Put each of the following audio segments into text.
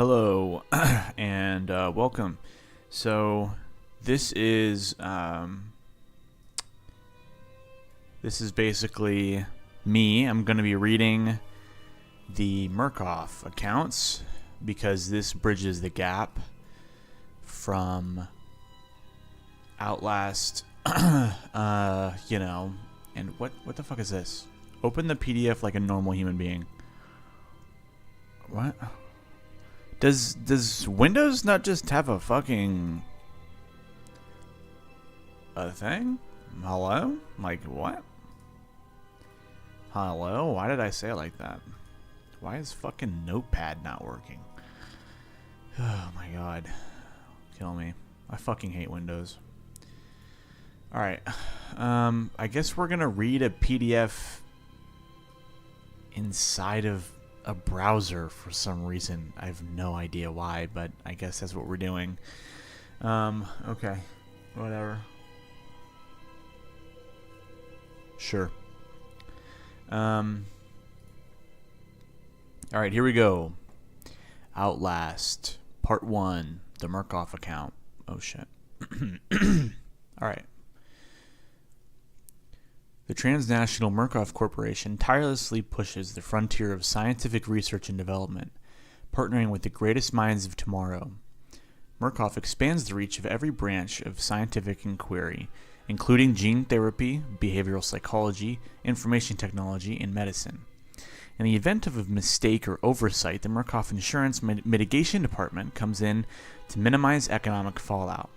Hello and welcome. So this is basically me. I'm going to be reading the Murkoff accounts because this bridges the gap from Outlast. And what the fuck is this? Open the PDF like a normal human being. What? Does Windows not just have a fucking thing? Hello? Like what? Hello? Why did I say it like that? Why is fucking Notepad not working? Oh my god. Kill me. I fucking hate Windows. Alright. I guess we're gonna read a PDF inside of a browser for some reason. I have no idea why, but I guess that's what we're doing. Okay. Whatever. Sure. Alright, here we go. Outlast. Part 1. The Murkoff account. Oh shit. Alright. The transnational Murkoff Corporation tirelessly pushes the frontier of scientific research and development, partnering with the greatest minds of tomorrow. Murkoff expands the reach of every branch of scientific inquiry, including gene therapy, behavioral psychology, information technology, and medicine. In the event of a mistake or oversight, the Murkoff Insurance Mitigation Department comes in to minimize economic fallout.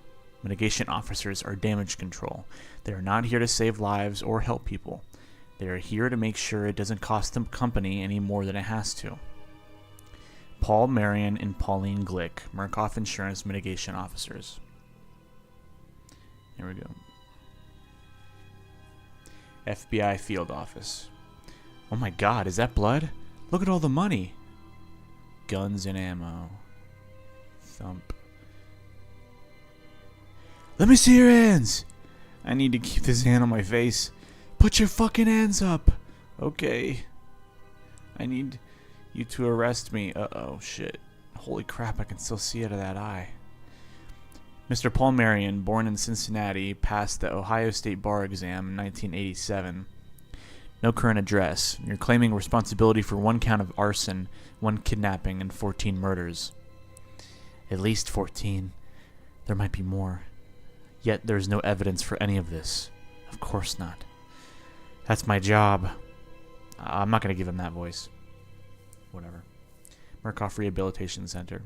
Mitigation officers are damage control. They are not here to save lives or help people. They are here to make sure it doesn't cost the company any more than it has to. Paul Marion and Pauline Glick, Murkoff Insurance Mitigation Officers. Here we go. FBI Field Office. Oh my god, is that blood? Look at all the money. Guns and ammo. Thump. Let me see your hands! I need to keep this hand on my face. Put your fucking hands up! Okay. I need you to arrest me. Uh-oh, shit. Holy crap, I can still see out of that eye. Mr. Paul Marion, born in Cincinnati, passed the Ohio State Bar exam in 1987. No current address. You're claiming responsibility for 1 count of arson, 1 kidnapping, and 14 murders. At least 14. There might be more. Yet there's no evidence for any of this. Of course not. That's my job. I'm not going to give him that voice. Whatever. Murkoff Rehabilitation Center.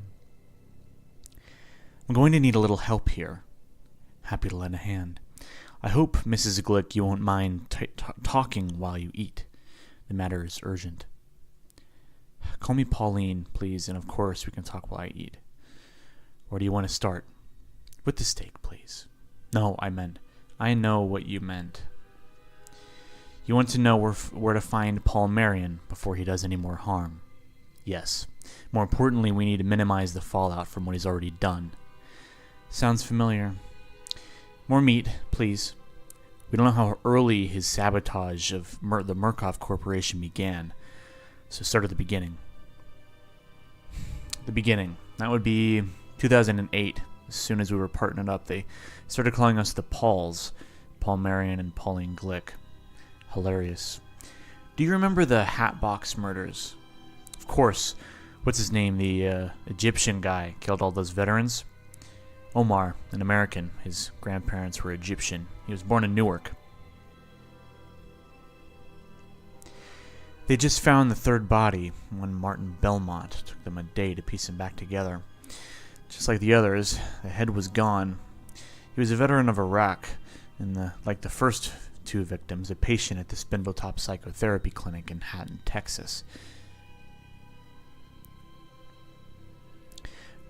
I'm going to need a little help here. Happy to lend a hand. I hope, Mrs. Glick, you won't mind talking while you eat. The matter is urgent. Call me Pauline, please, and of course we can talk while I eat. Where do you want to start? With the steak, please. No, I know what you meant. You want to know where to find Paul Marion before he does any more harm. Yes. More importantly, we need to minimize the fallout from what he's already done. Sounds familiar. More meat, please. We don't know how early his sabotage of the Murkoff Corporation began, so start at the beginning. The beginning. That would be 2008. As soon as we were partnered up, they started calling us the Pauls. Paul Marion and Pauline Glick. Hilarious. Do you remember the Hatbox murders? Of course. What's his name? The Egyptian guy killed all those veterans? Omar, an American. His grandparents were Egyptian. He was born in Newark. They just found the 3rd body. One Martin Belmont. Took them a day to piece him back together. Just like the others, the head was gone. He was a veteran of Iraq, and like the first 2 victims, a patient at the Spindletop Psychotherapy Clinic in Hatton, Texas.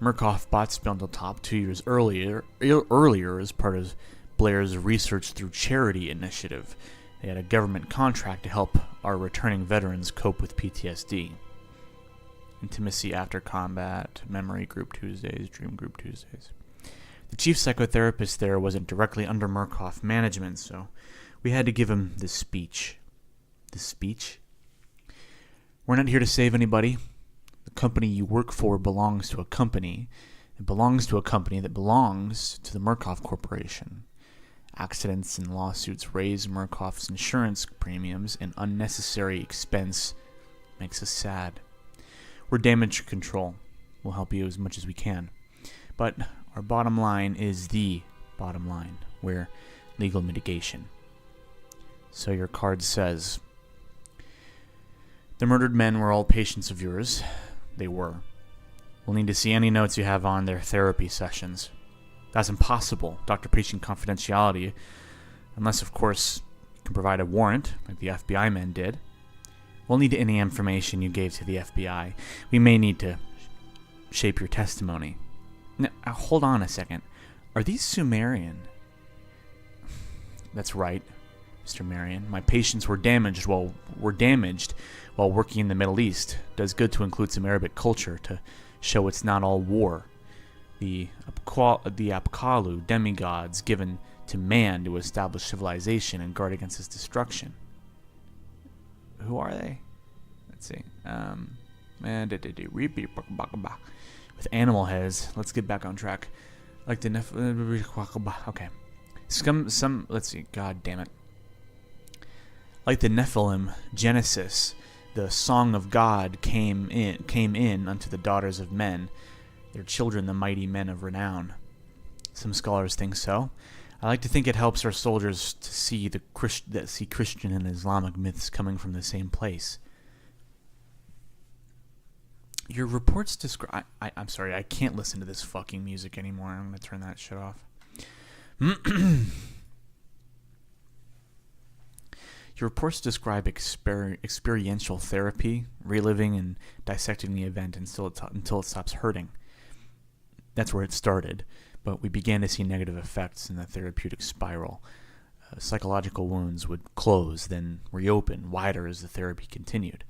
Murkoff bought Spindletop 2 years earlier as part of Blair's Research Through Charity initiative. They had a government contract to help our returning veterans cope with PTSD. Intimacy after combat, memory group Tuesdays, dream group Tuesdays. The chief psychotherapist there wasn't directly under Murkoff management, so we had to give him this speech. This speech? We're not here to save anybody. The company you work for belongs to a company. It belongs to a company that belongs to the Murkoff Corporation. Accidents and lawsuits raise Murkoff's insurance premiums, and unnecessary expense makes us sad. We're damage control. We'll help you as much as we can. But our bottom line is the bottom line. We're legal mitigation. So your card says, the murdered men were all patients of yours. They were. We'll need to see any notes you have on their therapy sessions. That's impossible. Doctor-patient confidentiality. Unless, of course, you can provide a warrant, like the FBI men did. We'll need any information you gave to the FBI. We may need to shape your testimony. Now, hold on a second. Are these Sumerian? That's right, Mr. Marion. My patients were damaged while working in the Middle East. Does good to include some Arabic culture to show it's not all war. The Apkallu demigods given to man to establish civilization and guard against its destruction. Who are they? Let's see. With animal heads. Let's get back on track. Like the okay. Let's see. God damn it. Like the Nephilim, Genesis, the song of God came in unto the daughters of men, their children the mighty men of renown. Some scholars think so. I like to think it helps our soldiers to see Christian and Islamic myths coming from the same place. Your reports describe... I'm sorry, I can't listen to this fucking music anymore. I'm going to turn that shit off. Your reports describe experiential therapy, reliving and dissecting the event until it stops hurting. That's where it started, but we began to see negative effects in the therapeutic spiral. Psychological wounds would close, then reopen wider as the therapy continued.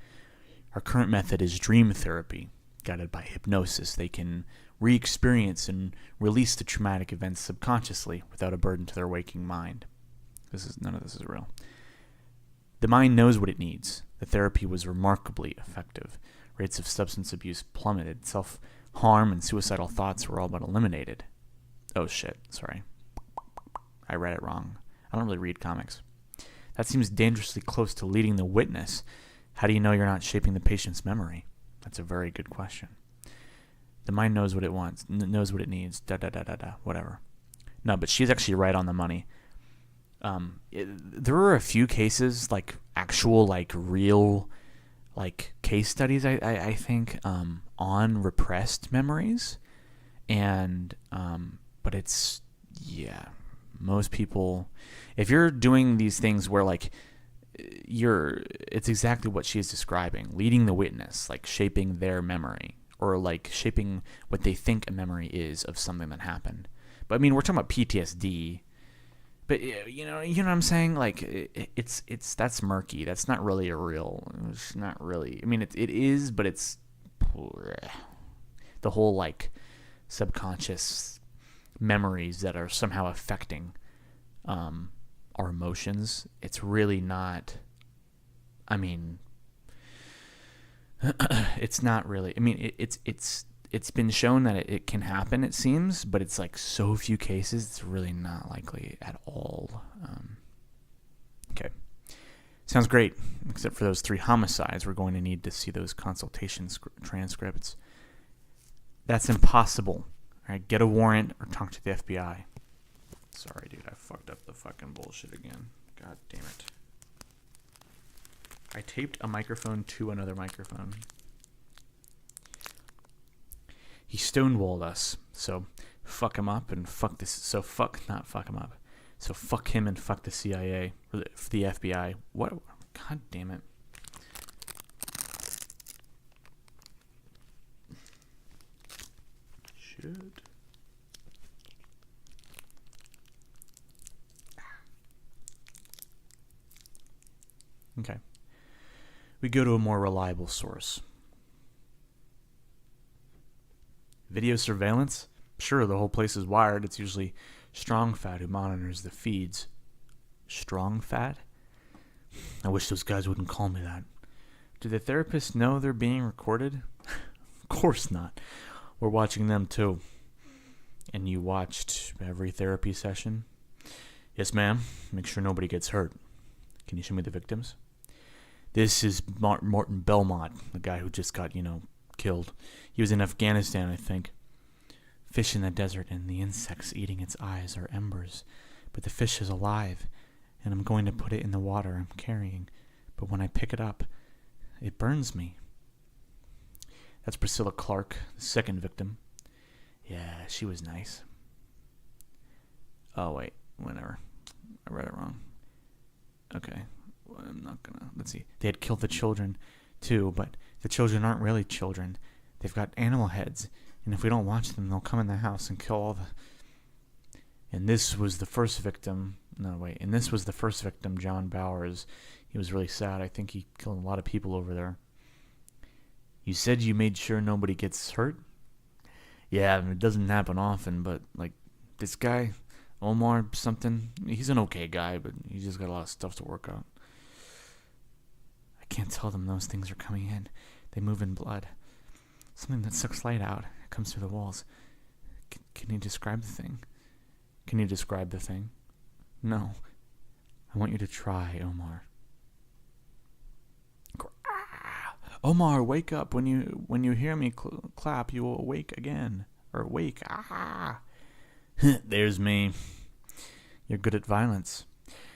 Our current method is dream therapy. Guided by hypnosis, they can re-experience and release the traumatic events subconsciously without a burden to their waking mind. None of this is real. The mind knows what it needs. The therapy was remarkably effective. Rates of substance abuse plummeted. Self-harm and suicidal thoughts were all but eliminated. Oh shit, sorry. I read it wrong. I don't really read comics. That seems dangerously close to leading the witness. How do you know you're not shaping the patient's memory? That's a very good question. The mind knows what it wants, knows what it needs, whatever. No, but she's actually right on the money. There were a few cases, like actual, like real, like case studies, I think, on repressed memories, and but it's, yeah, most people, if you're doing these things where like it's exactly what she is describing, leading the witness, like shaping their memory, or like shaping what they think a memory is of something that happened. But I mean, we're talking about PTSD. But you know what I'm saying? Like it's that's murky. That's not really a real. It's not really. I mean, it is, but it's the whole like subconscious memories that are somehow affecting our emotions. It's really not. I mean, it's not really. I mean, it's been shown that it can happen, it seems, but it's like so few cases, it's really not likely at all. Okay. Sounds great, except for those 3 homicides. We're going to need to see those consultation transcripts. That's impossible. All right, get a warrant or talk to the FBI. Sorry, dude, I fucked up the fucking bullshit again. God damn it. I taped a microphone to another microphone. He stonewalled us, so fuck him up and fuck this. So not fuck him up. So fuck him and fuck the CIA or the FBI. What? God damn it. Shit. Okay. We go to a more reliable source. Video surveillance? Sure, the whole place is wired. It's usually Strong Fat who monitors the feeds. Strong Fat? I wish those guys wouldn't call me that. Do the therapists know they're being recorded? Of course not. We're watching them too. And you watched every therapy session? Yes, ma'am. Make sure nobody gets hurt. Can you show me the victims? This is Morton Belmont, the guy who just got, killed. He was in Afghanistan, I think. Fish in the desert, and the insects eating its eyes are embers. But the fish is alive, and I'm going to put it in the water I'm carrying. But when I pick it up, it burns me. That's Priscilla Clark, the second victim. Yeah, she was nice. Oh, wait. Whatever. I read it wrong. Okay. Well, I'm not gonna... Let's see. They had killed the children, too, but the children aren't really children. They've got animal heads, and if we don't watch them, they'll come in the house and kill all the... And this was the first victim... No, wait. And this was the first victim, John Bowers. He was really sad. I think he killed a lot of people over there. You said you made sure nobody gets hurt? Yeah, it doesn't happen often, but, this guy, Omar something, he's an okay guy, but he's just got a lot of stuff to work out. I can't tell them those things are coming in. They move in blood. Something that sucks light out. It comes through the walls. Can you describe the thing? Can you describe the thing? No. I want you to try, Omar. Omar, wake up. When you hear me clap, you will awake again. Or wake. Ah. There's me. You're good at violence.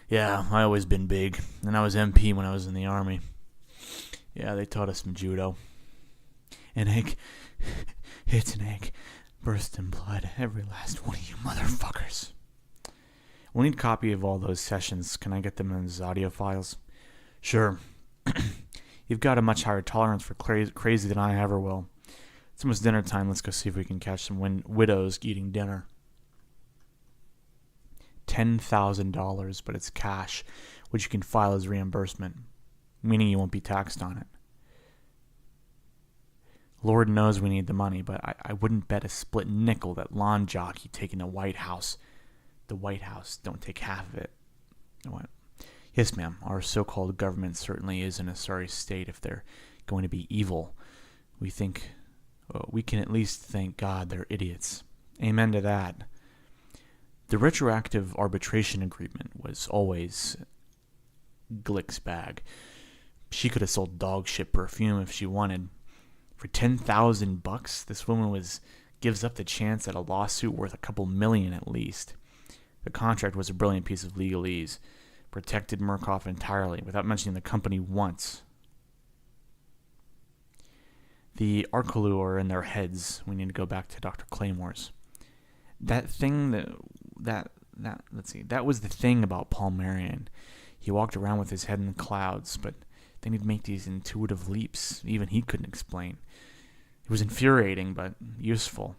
Yeah, I always been big. And I was MP when I was in the army. Yeah, they taught us some judo. An egg. It's an egg. Burst in blood. Every last one of you motherfuckers. We'll need a copy of all those sessions. Can I get them as audio files? Sure. You've got a much higher tolerance for crazy than I ever will. It's almost dinner time. Let's go see if we can catch some widows eating dinner. $10,000, but it's cash, which you can file as reimbursement, meaning you won't be taxed on it. Lord knows we need the money, but I wouldn't bet a split nickel that lawn jockey taking the White House. The White House don't take half of it. What? Yes, ma'am. Our so-called government certainly is in a sorry state if they're going to be evil. We can at least thank God they're idiots. Amen to that. The retroactive arbitration agreement was always Glick's bag. She could have sold dog shit perfume if she wanted. For $10,000, this woman gives up the chance at a lawsuit worth a couple million at least. The contract was a brilliant piece of legalese. Protected Murkoff entirely, without mentioning the company once. The Arkaloo are in their heads. We need to go back to Dr. Claymore's. That thing let's see, that was the thing about Paul Marion. He walked around with his head in the clouds, but then he'd make these intuitive leaps even he couldn't explain. It was infuriating, but useful.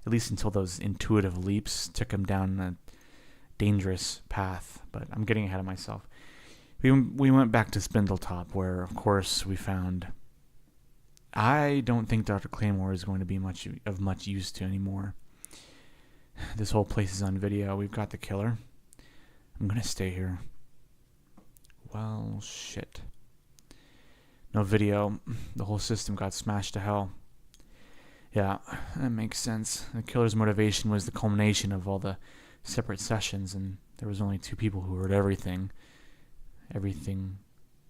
At least until those intuitive leaps took him down a dangerous path, but I'm getting ahead of myself. We went back to Spindletop, where, of course, we found... I don't think Dr. Claymore is going to be much use to anymore. This whole place is on video. We've got the killer. I'm going to stay here. Well, shit. No video. The whole system got smashed to hell. Yeah, that makes sense. The killer's motivation was the culmination of all the separate sessions, and there was only two people who heard everything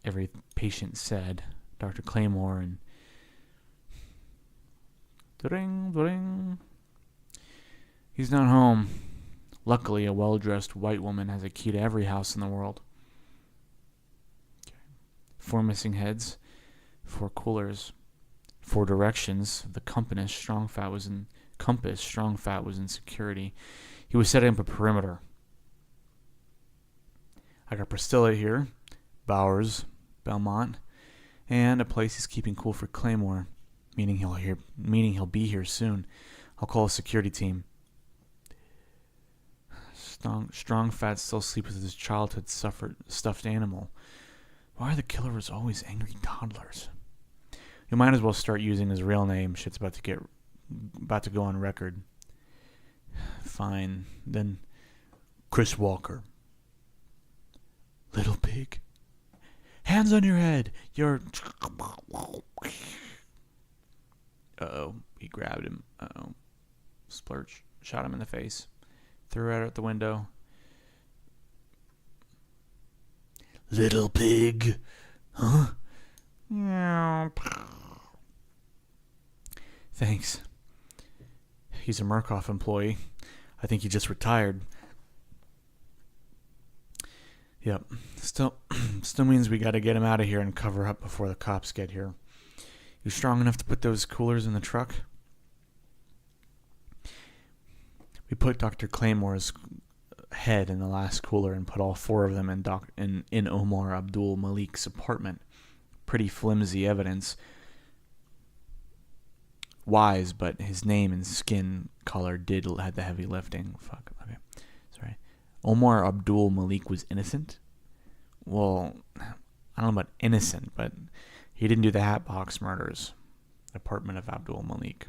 every patient said. Dr. Claymore and... Dring, dring. He's not home. Luckily, a well-dressed white woman has a key to every house in the world. Okay. 4 missing heads, 4 coolers, 4 directions. The compass, strong fat was in security. He was setting up a perimeter. I got Priscilla here, Bowers, Belmont, and a place he's keeping cool for Claymore, meaning he'll be here soon. I'll call a security team. Strong fat still sleeps with his childhood stuffed animal. Why are the killers always angry toddlers? You might as well start using his real name. Shit's about to go on record. Fine. Then Chris Walker. Little pig. Hands on your head. You're... Uh-oh. He grabbed him. Uh-oh. Splurge. Shot him in the face. Threw it out the window. Little pig. Huh? Thanks. He's a Murkoff employee. I think he just retired. Yep. Still means we gotta get him out of here and cover up before the cops get here. You strong enough to put those coolers in the truck? We put Dr. Claymore's head in the last cooler and put all 4 of them in Omar Abdul Malik's apartment. Pretty flimsy evidence. Wise, but his name and skin color had the heavy lifting. Fuck. Okay. Sorry. Omar Abdul Malik was innocent? Well, I don't know about innocent, but he didn't do the Hatbox murders. Apartment of Abdul Malik.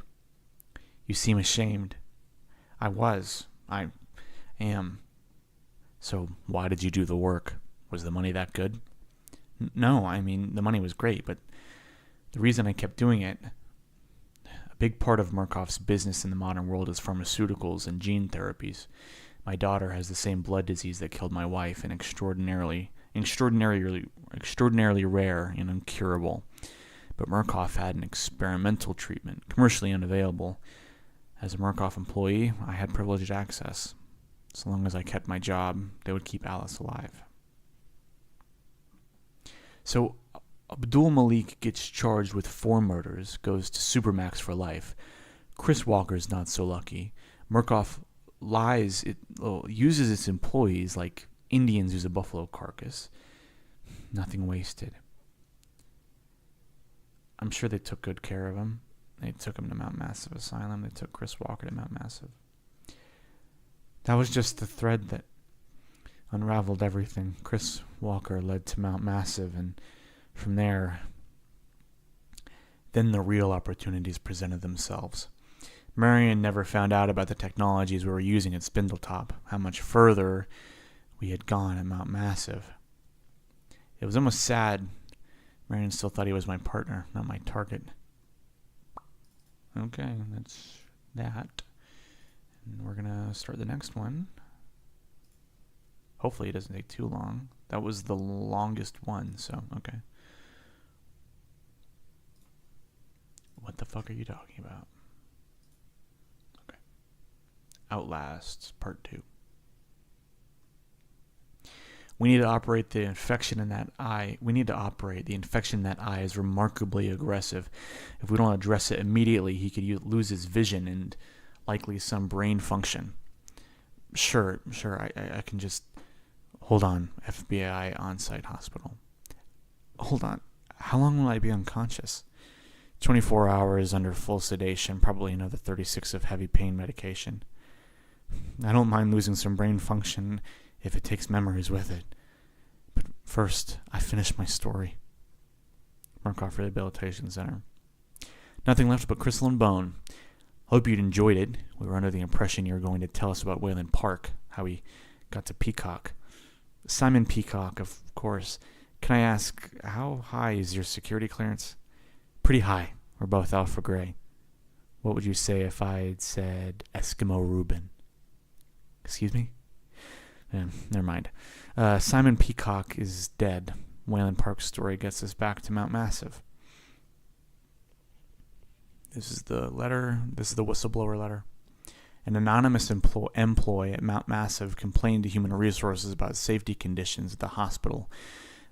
You seem ashamed. I am. So why did you do the work? Was the money that good? No, I mean, the money was great, but the reason I kept doing it, a big part of Murkoff's business in the modern world is pharmaceuticals and gene therapies. My daughter has the same blood disease that killed my wife, and extraordinarily rare and incurable. But Murkoff had an experimental treatment, commercially unavailable. As a Murkoff employee, I had privileged access. So long as I kept my job, they would keep Alice alive. So Abdul Malik gets charged with 4 murders, goes to Supermax for life. Chris Walker's not so lucky. Murkoff uses its employees like Indians use a buffalo carcass. Nothing wasted. I'm sure they took good care of him. They took him to Mount Massive Asylum. They took Chris Walker to Mount Massive. That was just the thread that unraveled everything. Chris Walker led to Mount Massive, and from there, then the real opportunities presented themselves. Marion never found out about the technologies we were using at Spindletop, how much further we had gone at Mount Massive. It was almost sad. Marion still thought he was my partner, not my target. Okay, that's that. And we're going to start the next one. Hopefully it doesn't take too long. That was the longest one, so, okay. What the fuck are you talking about? Okay. Outlast, Part 2. We need to operate the infection in that eye. The infection in that eye is remarkably aggressive. If we don't address it immediately, he could lose his vision and likely some brain function. Sure, I can just... Hold on, FBI on-site hospital. Hold on, how long will I be unconscious? 24 hours under full sedation, probably another 36 of heavy pain medication. I don't mind losing some brain function if it takes memories with it. But first, I finish my story. Murkoff Rehabilitation Center. Nothing left but crystal and bone. Hope you'd enjoyed it. We were under the impression you were going to tell us about Wayland Park, how he got to Peacock. Simon Peacock, of course. Can I ask, how high is your security clearance? Pretty high. We're both Alpha Gray. What would you say if I had said Eskimo Reuben? Excuse me? Never mind. Simon Peacock is dead. Wayland Park's story gets us back to Mount Massive. This is the letter. This is the whistleblower letter. An anonymous employee at Mount Massive complained to Human Resources about safety conditions at the hospital.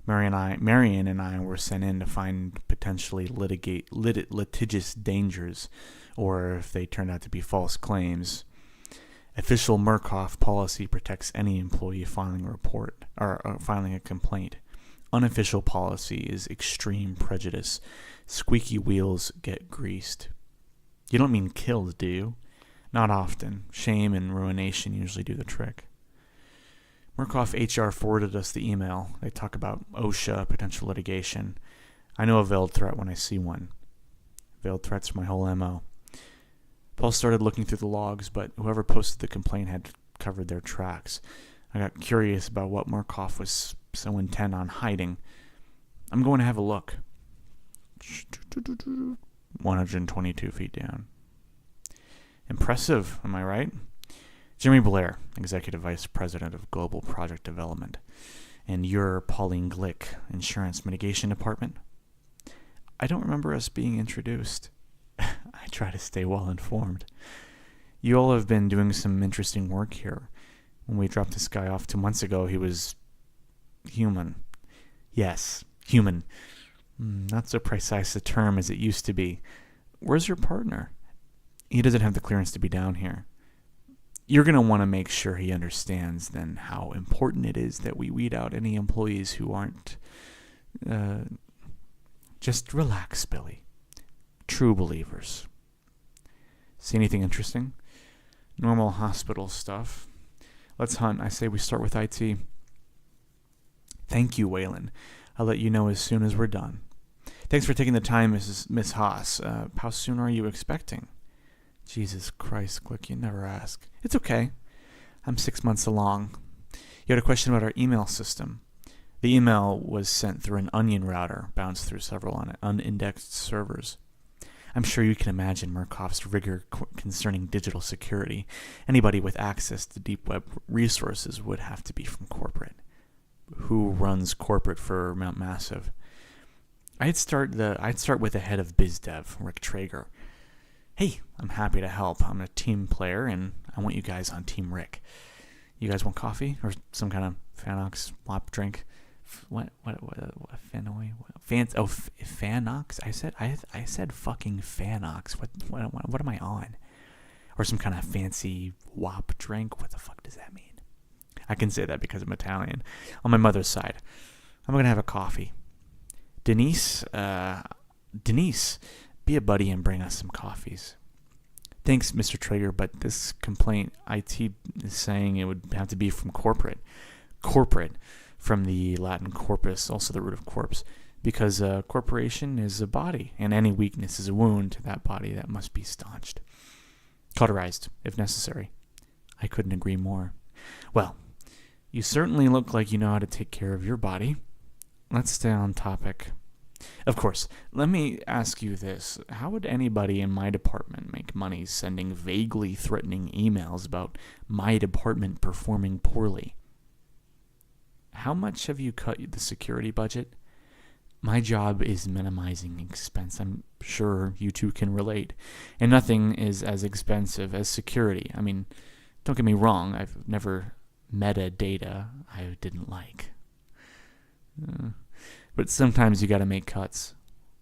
Marion and I were sent in to find potentially litigious dangers, or if they turned out to be false claims. Official Murkoff policy protects any employee filing a report or filing a complaint. Unofficial policy is extreme prejudice. Squeaky wheels get greased. You don't mean killed, do you? Not often. Shame and ruination usually do the trick. Murkoff HR forwarded us the email. They talk about OSHA, potential litigation. I know a veiled threat when I see one. Veiled threats are my whole MO. Paul started looking through the logs, but whoever posted the complaint had covered their tracks. I got curious about what Murkoff was so intent on hiding. I'm going to have a look. 122 feet down. Impressive, am I right? Jimmy Blair, Executive Vice President of Global Project Development. And you're Pauline Glick, Insurance Mitigation Department? I don't remember us being introduced. I try to stay well informed. You all have been doing some interesting work here. When we dropped this guy off 2 months ago, he was human. Yes, human. Not so precise a term as it used to be. Where's your partner? He doesn't have the clearance to be down here. You're going to want to make sure he understands then how important it is that we weed out any employees who aren't... Just relax, Billy. True believers. See anything interesting? Normal hospital stuff. Let's hunt. I say we start with IT. Thank you, Waylon. I'll let you know as soon as we're Done. Thanks for taking the time, Miss Haas. How soon are you expecting? Jesus Christ, Glick, you never ask. It's okay. I'm 6 months along. You had a question about our email system. The email was sent through an onion router, bounced through several unindexed servers. I'm sure you can imagine Murkoff's rigor concerning digital security. Anybody with access to deep web resources would have to be from corporate. Who runs corporate for Mount Massive? I'd start with the head of BizDev, Rick Traeger. Hey, I'm happy to help. I'm a team player, and I want you guys on Team Rick. You guys want coffee or some kind of Fanox WAP drink? What Fanoy? Fanox? I said fucking Fanox. What am I on? Or some kind of fancy WAP drink? What the fuck does that mean? I can say that because I'm Italian. On my mother's side, I'm gonna have a coffee. Denise, be a buddy and bring us some coffees. Thanks, Mr. Traeger, but this complaint, IT is saying it would have to be from corporate. Corporate, from the Latin corpus, also the root of corpse, because a corporation is a body, and any weakness is a wound to that body that must be staunched. Cauterized, if necessary. I couldn't agree more. Well, you certainly look like you know how to take care of your body. Let's stay on topic. Of course, let me ask you this. How would anybody in my department make money sending vaguely threatening emails about my department performing poorly? How much have you cut the security budget? My job is minimizing expense. I'm sure you two can relate. And nothing is as expensive as security. I mean, don't get me wrong. I've never metadata I didn't like. But sometimes you got to make cuts.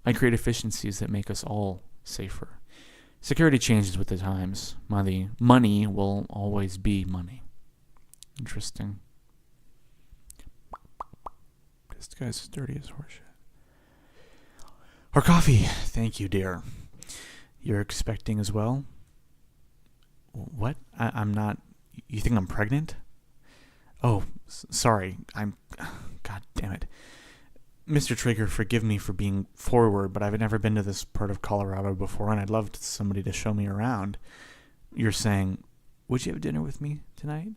I create efficiencies that make us all safer. Security changes with the times. Money will always be money. Interesting. This guy's as dirty as horseshit. Our coffee. Thank you, dear. You're expecting as well? What? I'm not... You think I'm pregnant? Oh, sorry. God damn it. Mr. Traeger, forgive me for being forward, but I've never been to this part of Colorado before, and I'd love somebody to show me around. You're saying, would you have dinner with me tonight?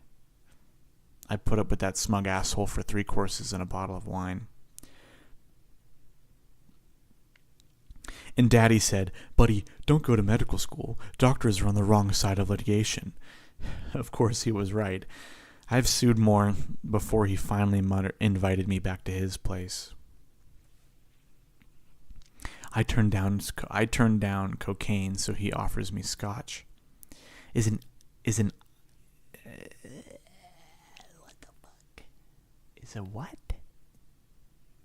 I put up with that smug asshole for 3 courses and a bottle of wine. And Daddy said, buddy, don't go to medical school. Doctors are on the wrong side of litigation. Of course he was right. I've sued more before he finally invited me back to his place. I turned down cocaine, so he offers me scotch. Isn't what the fuck? Is a what?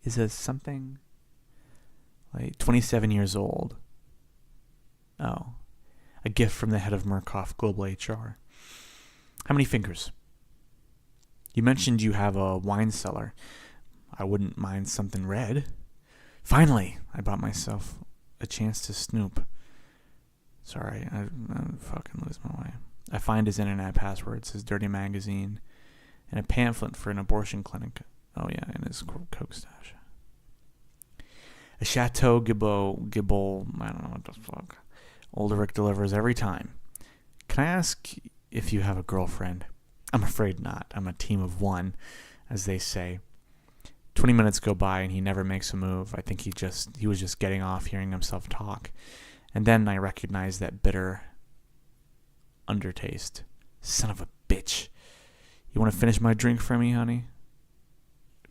Is a something like 27 years old. Oh, a gift from the head of Murkoff Global HR. How many fingers? You mentioned you have a wine cellar. I wouldn't mind something red. Finally, I bought myself a chance to snoop. Sorry, I fucking lose my way. I find his internet passwords, his dirty magazine, and a pamphlet for an abortion clinic. Oh yeah, and his coke stash. A Chateau Gibble, I don't know what the fuck. Old Rick delivers every time. Can I ask if you have a girlfriend? I'm afraid not. I'm a team of one, as they say. 20 minutes go by and he never makes a move. I think he was just getting off hearing himself talk. And then I recognized that bitter undertaste. Son of a bitch. You want to finish my drink for me, honey?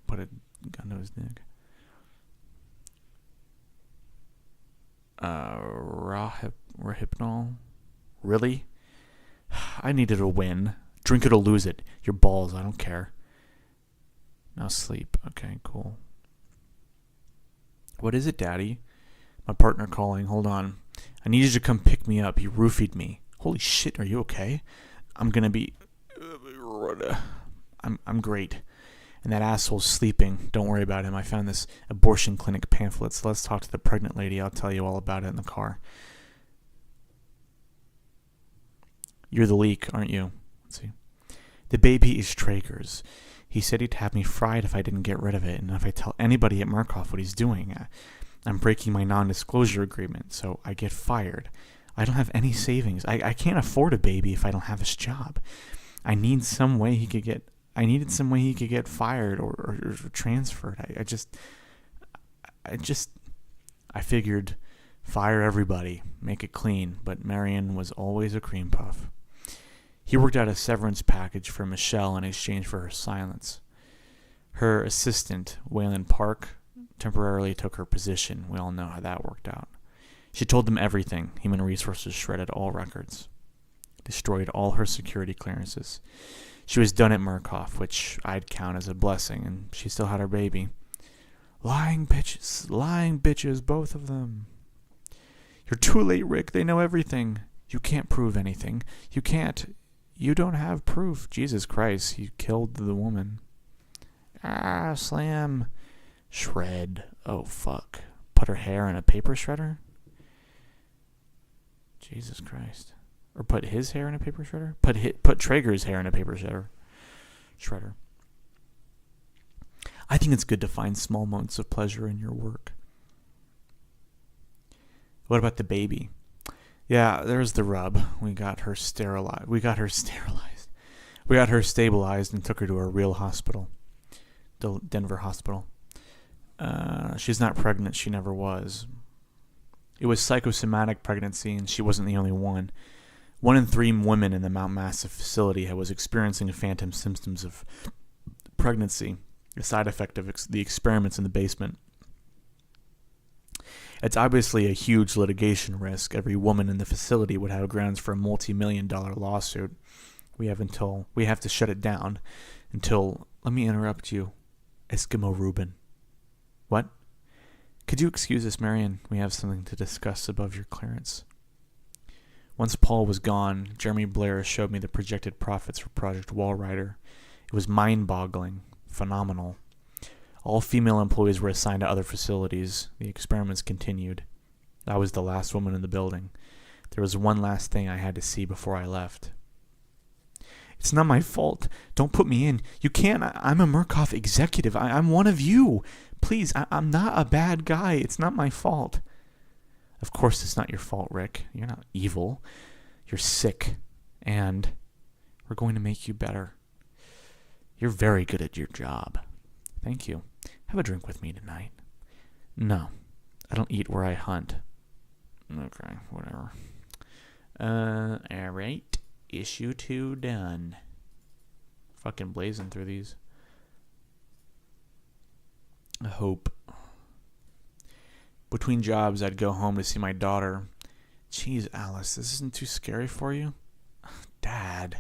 Put a gun to his neck. Rohypnol? Really? I needed a win. Drink it or lose it. Your balls, I don't care. Now sleep. Okay, cool. What is it, Daddy? My partner calling. Hold on. I need you to come pick me up. He roofied me. Holy shit, are you okay? I'm gonna be... I'm great. And that asshole's sleeping. Don't worry about him. I found this abortion clinic pamphlet, so let's talk to the pregnant lady. I'll tell you all about it in the car. You're the leak, aren't you? Let's see. The baby is Traeger's. He said he'd have me fried if I didn't get rid of it, and if I tell anybody at Murkoff what he's doing, I'm breaking my non-disclosure agreement, so I get fired. I don't have any savings. I can't afford a baby if I don't have this job. I needed some way he could get fired or transferred. I figured fire everybody, make it clean, but Marion was always a cream puff. He worked out a severance package for Michelle in exchange for her silence. Her assistant, Waylon Park, temporarily took her position. We all know how that worked out. She told them everything. Human Resources shredded all records, destroyed all her security clearances. She was done at Murkoff, which I'd count as a blessing, and she still had her baby. Lying bitches, both of them. You're too late, Rick. They know everything. You can't prove anything. You don't have proof. Jesus Christ, you killed the woman. Slam. Shred. Oh, fuck. Put her hair in a paper shredder? Jesus Christ. Or put his hair in a paper shredder? Put Traeger's hair in a paper shredder. I think it's good to find small moments of pleasure in your work. What about the baby? Yeah, there's the rub. We got her stabilized and took her to a real hospital. The Denver hospital. She's not pregnant. She never was. It was psychosomatic pregnancy, and she wasn't the only one. 1 in 3 women in the Mount Massive facility was experiencing phantom symptoms of pregnancy, a side effect of the experiments in the basement. It's obviously a huge litigation risk. Every woman in the facility would have grounds for a multi-million-dollar lawsuit. We have to shut it down until, let me interrupt you, Eskimo Reuben. What? Could you excuse us, Marion? We have something to discuss above your clearance. Once Paul was gone, Jeremy Blair showed me the projected profits for Project Walrider. It was mind-boggling, phenomenal. All female employees were assigned to other facilities. The experiments continued. I was the last woman in the building. There was one last thing I had to see before I left. It's not my fault. Don't put me in. You can't. I'm a Murkoff executive. I'm one of you. Please, I'm not a bad guy. It's not my fault. Of course it's not your fault, Rick. You're not evil. You're sick. And we're going to make you better. You're very good at your job. Thank you. Have a drink with me tonight. No. I don't eat where I hunt. Okay, whatever. Alright. Issue 2 done. Fucking blazing through these. I hope. Between jobs, I'd go home to see my daughter. Jeez, Alice, this isn't too scary for you? Dad.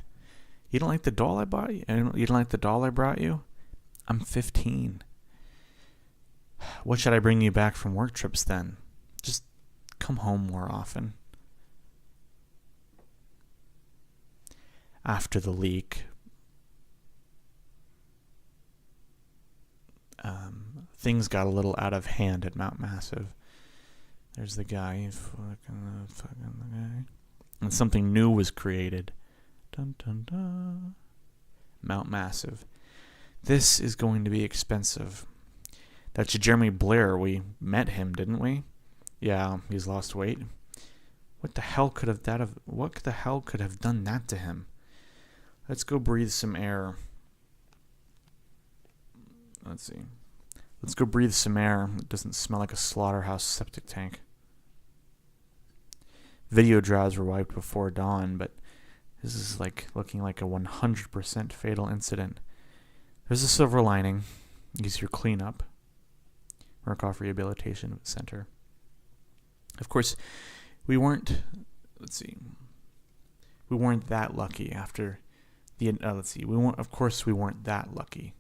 You don't like the doll I bought you? You don't like the doll I brought you? I'm 15. What should I bring you back from work trips then? Just come home more often. After the leak, things got a little out of hand at Mount Massive. There's the guy. Fucking the guy. And something new was created. Dun dun dun. Mount Massive. This is going to be expensive. That's Jeremy Blair. We met him, didn't we? Yeah, he's lost weight. What the hell could have done that to him? Let's go breathe some air. Let's see. Let's go breathe some air. It doesn't smell like a slaughterhouse septic tank. Video drives were wiped before dawn, but this is looking like a 100% fatal incident. There's a silver lining. Easier cleanup. Murkoff Rehabilitation Center. Of course, we weren't that lucky after the we weren't that lucky.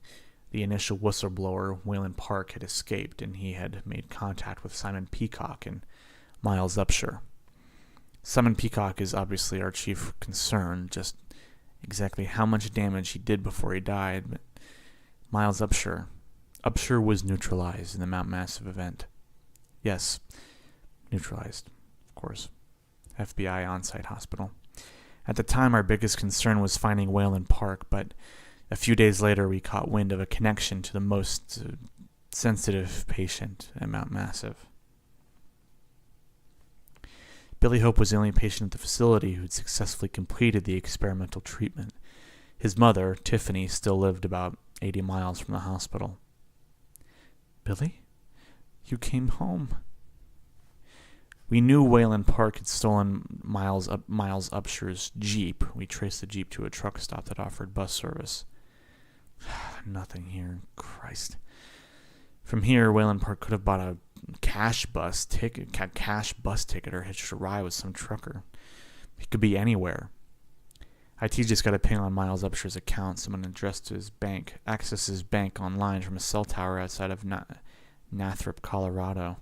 The initial whistleblower, Wayland Park, had escaped, and he had made contact with Simon Peacock and Miles Upshur. Simon Peacock is obviously our chief concern, just exactly how much damage he did before he died, but Miles Upshur was neutralized in the Mount Massive event. Yes, neutralized, of course. FBI on-site hospital. At the time, our biggest concern was finding Wayland Park, but a few days later, we caught wind of a connection to the most sensitive patient at Mount Massive. Billy Hope was the only patient at the facility who had successfully completed the experimental treatment. His mother, Tiffany, still lived about 80 miles from the hospital. Billy? You came home. We knew Wayland Park had stolen Miles Upshur's Jeep. We traced the Jeep to a truck stop that offered bus service. Nothing here. Christ. From here, Wayland Park could have bought a cash bus ticket or hitched a ride with some trucker. He could be anywhere. IT just got a ping on Miles Upshur's account. Someone addressed to his bank, accessed his bank online from a cell tower outside of Nathrop, Colorado.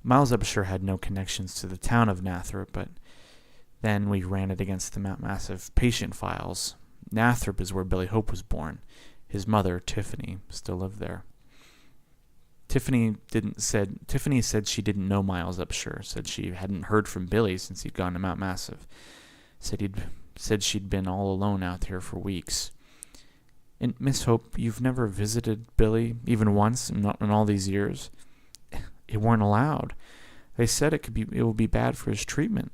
Miles Upshur had no connections to the town of Nathrop, but then we ran it against the Mount Massive patient files. Nathrop is where Billy Hope was born. His mother, Tiffany, still lived there. Tiffany said she didn't know Miles Upshur. Said she hadn't heard from Billy since he'd gone to Mount Massive. Said she'd been all alone out there for weeks. And Miss Hope, you've never visited Billy even once in all these years? It weren't allowed. They said it would be bad for his treatment.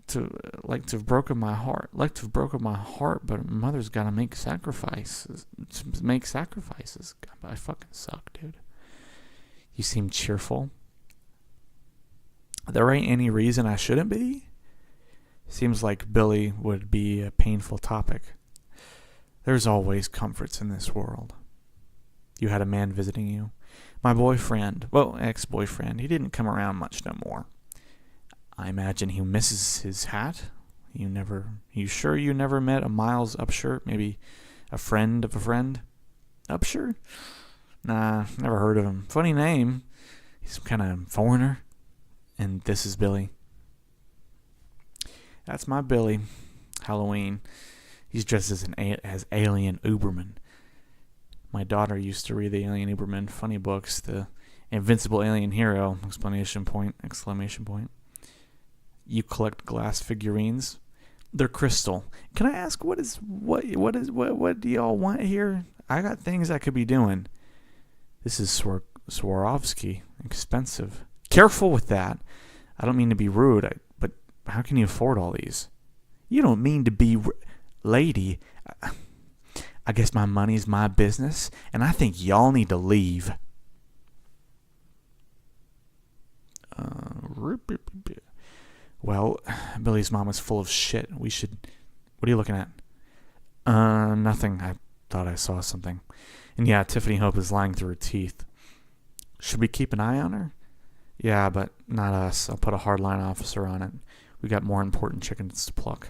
To have broken my heart. But mother's got to make sacrifices. God, I fucking suck, dude. You seem cheerful. There ain't any reason I shouldn't be. Seems like Billy would be a painful topic. There's always comforts in this world. You had a man visiting you? My boyfriend, ex-boyfriend, he didn't come around much no more. I imagine he misses his hat. You sure you never met a Miles Upshur? Maybe a friend of a friend? Upshur? Nah, never heard of him. Funny name. He's some kind of foreigner. And this is Billy. That's my Billy. Halloween. He's dressed as Alien Uberman. My daughter used to read the Alien Uberman funny books, the Invincible Alien Hero, ! You collect glass figurines. They're crystal. Can I ask what do y'all want here? I got things I could be doing. This is Swarovski. Expensive. Careful with that. I don't mean to be rude, but how can you afford all these? You don't mean to be lady. I guess my money's my business, and I think y'all need to leave. Well, Billy's mom was full of shit. What are you looking at? Nothing. I thought I saw something. And yeah, Tiffany Hope is lying through her teeth. Should we keep an eye on her? Yeah, but not us. I'll put a hardline officer on it. We got more important chickens to pluck.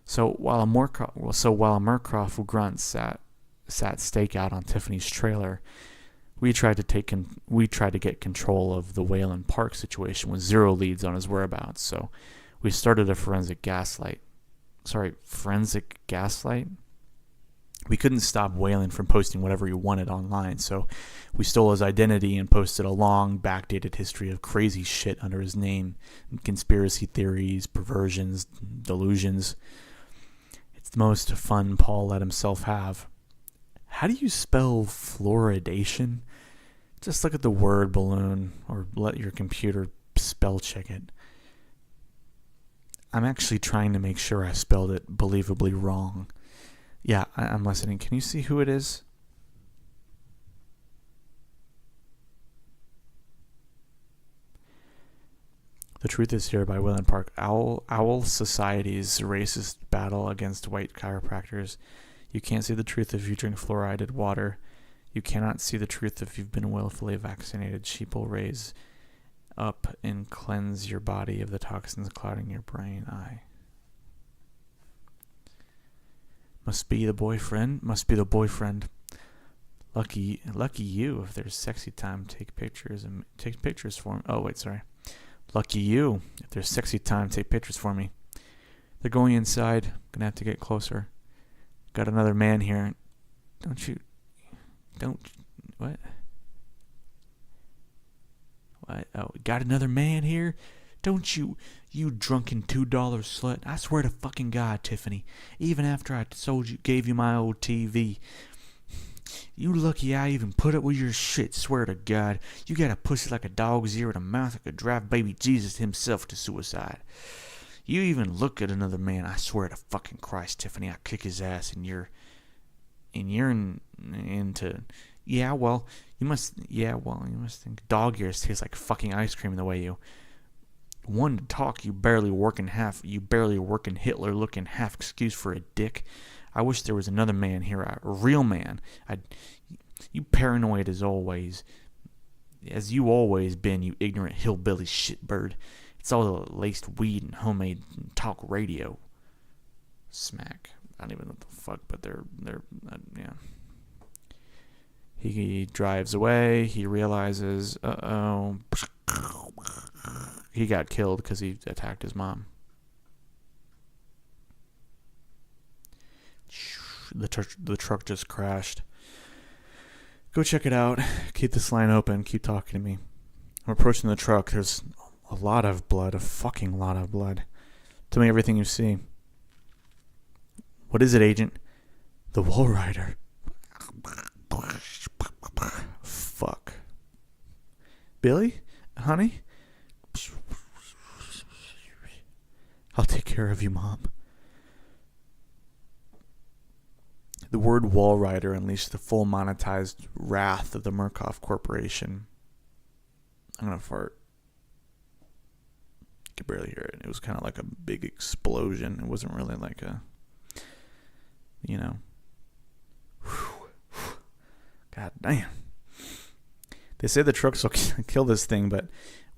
So while a Murkoff grunt sat stakeout on Tiffany's trailer, we tried to get control of the Wayland Park situation with zero leads on his whereabouts. So we started a forensic gaslight. We couldn't stop Wayland from posting whatever he wanted online, so we stole his identity and posted a long, backdated history of crazy shit under his name, conspiracy theories, perversions, delusions. It's the most fun Paul let himself have. How do you spell fluoridation? Just look at the word balloon or let your computer spell check it. I'm actually trying to make sure I spelled it believably wrong. Yeah, I'm listening. Can you see who it is? The Truth Is Here by William Park. Owl Society's racist battle against white chiropractors. You can't see the truth if you drink fluoridated water. You cannot see the truth if you've been willfully vaccinated. Sheep will raise up and cleanse your body of the toxins clouding your brain. Must be the boyfriend. Lucky you. If there's sexy time, take pictures for me. Oh, wait, sorry. Lucky you. If there's sexy time, take pictures for me. They're going inside. Gonna have to get closer. Got another man here. What? Oh, got another man here? Don't you drunken $2 slut. I swear to fucking God, Tiffany. Even after I gave you my old TV. You lucky I even put up with your shit, swear to God. You got a pussy like a dog's ear and a mouth that could drive baby Jesus himself to suicide. You even look at another man, I swear to fucking Christ, Tiffany, I kick his ass and you're into... You must think dog ears taste like fucking ice cream the way you... One to talk, you barely working Hitler looking half excuse for a dick. I wish there was another man here, a real man. You paranoid as always. As you always been, you ignorant hillbilly shitbird. It's all the laced weed and homemade talk radio. Smack. I don't even know what the fuck, but they're yeah. He drives away. He realizes, he got killed because he attacked his mom. The truck just crashed. Go check it out. Keep this line open. Keep talking to me. I'm approaching the truck. There's a lot of blood. A fucking lot of blood. Tell me everything you see. What is it, Agent? The Wall Rider. Fuck. Billy? Honey? I'll take care of you, Mom. The word Wall Rider unleashed the full monetized wrath of the Murkoff Corporation. I'm gonna fart. You could barely hear it. It was kind of like a big explosion. It wasn't really like a, God damn. They say the trucks will kill this thing, but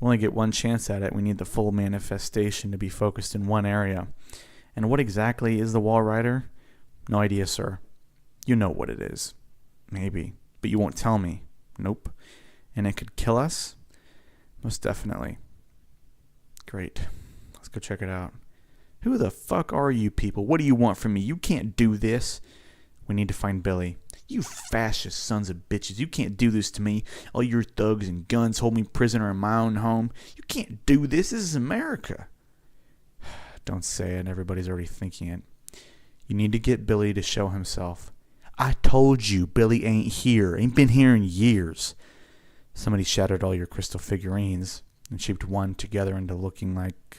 we only get one chance at it. We need the full manifestation to be focused in one area. And what exactly is the Wall Rider? No idea, sir. You know what it is. Maybe. But you won't tell me. Nope. And it could kill us? Most definitely. Great. Let's go check it out. Who the fuck are you people? What do you want from me? You can't do this. We need to find Billy. You fascist sons of bitches. You can't do this to me. All your thugs and guns hold me prisoner in my own home. You can't do this. This is America. Don't say it. Everybody's already thinking it. You need to get Billy to show himself. I told you, Billy ain't here. Ain't been here in years. Somebody shattered all your crystal figurines and shaped one together into looking like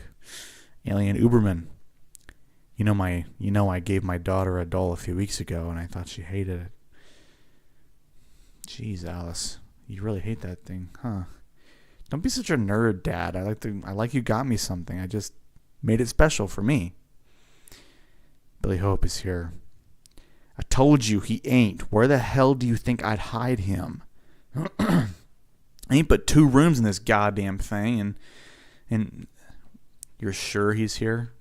alien Uberman. You know I gave my daughter a doll a few weeks ago and I thought she hated it. Jeez, Alice. You really hate that thing, huh? Don't be such a nerd, Dad. I like you got me something. I just made it special for me. Billy Hope is here. I told you he ain't. Where the hell do you think I'd hide him? Ain't but 2 rooms in this goddamn thing, and you're sure he's here?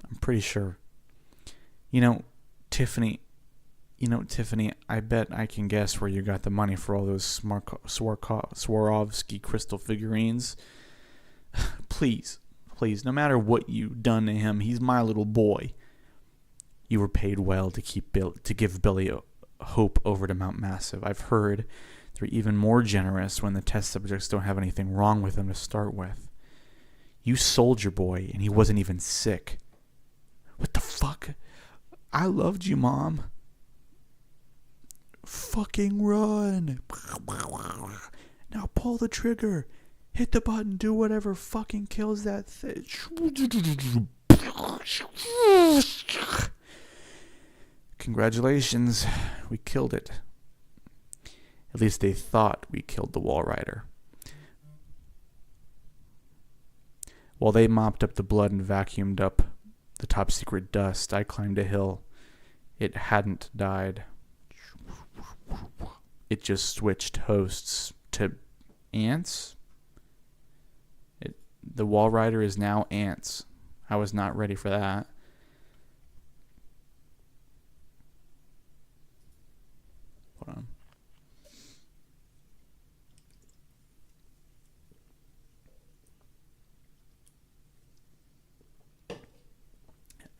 I'm pretty sure. Tiffany, I bet I can guess where you got the money for all those Swarovski crystal figurines. Please, no matter what you've done to him, he's my little boy. You were paid well to give Billy Hope over to Mount Massive. I've heard they're even more generous when the test subjects don't have anything wrong with them to start with. You sold your boy, and he wasn't even sick. What the fuck? I loved you, Mom. Fucking run. Now pull the trigger. Hit the button. Do whatever fucking kills that thing. Congratulations. We killed it. At least they thought we killed the Wall Rider. While they mopped up the blood and vacuumed up the top secret dust, I climbed a hill. It hadn't died. It just switched hosts to ants. The wall rider is now ants. I was not ready for that. Hold on.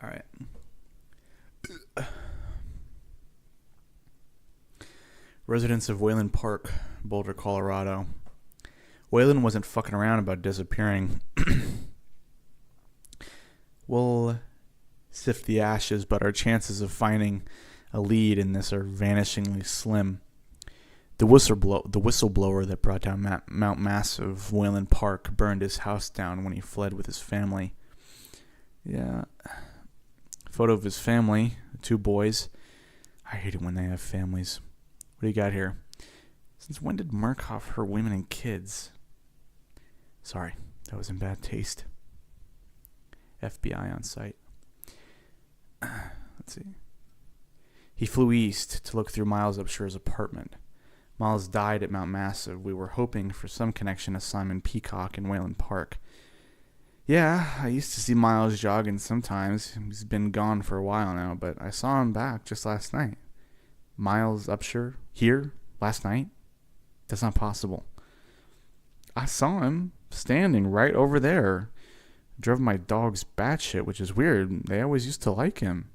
All right. Residents of Wayland Park, Boulder, Colorado. Wayland wasn't fucking around about disappearing. We'll sift the ashes, but our chances of finding a lead in this are vanishingly slim. The whistleblower that brought down Mount Massive, Wayland Park, burned his house down when he fled with his family. Yeah. Photo of his family, the 2 boys. I hate it when they have families. What do you got here? Since when did Murkoff hurt women and kids? Sorry, that was in bad taste. FBI on site. Let's see. He flew east to look through Miles Upsher's apartment. Miles died at Mount Massive. We were hoping for some connection to Simon Peacock in Wayland Park. Yeah, I used to see Miles jogging sometimes. He's been gone for a while now, but I saw him back just last night. Miles Upsher here last night? That's not possible. I saw him standing right over there. Drove my dogs batshit, which is weird. They always used to like him.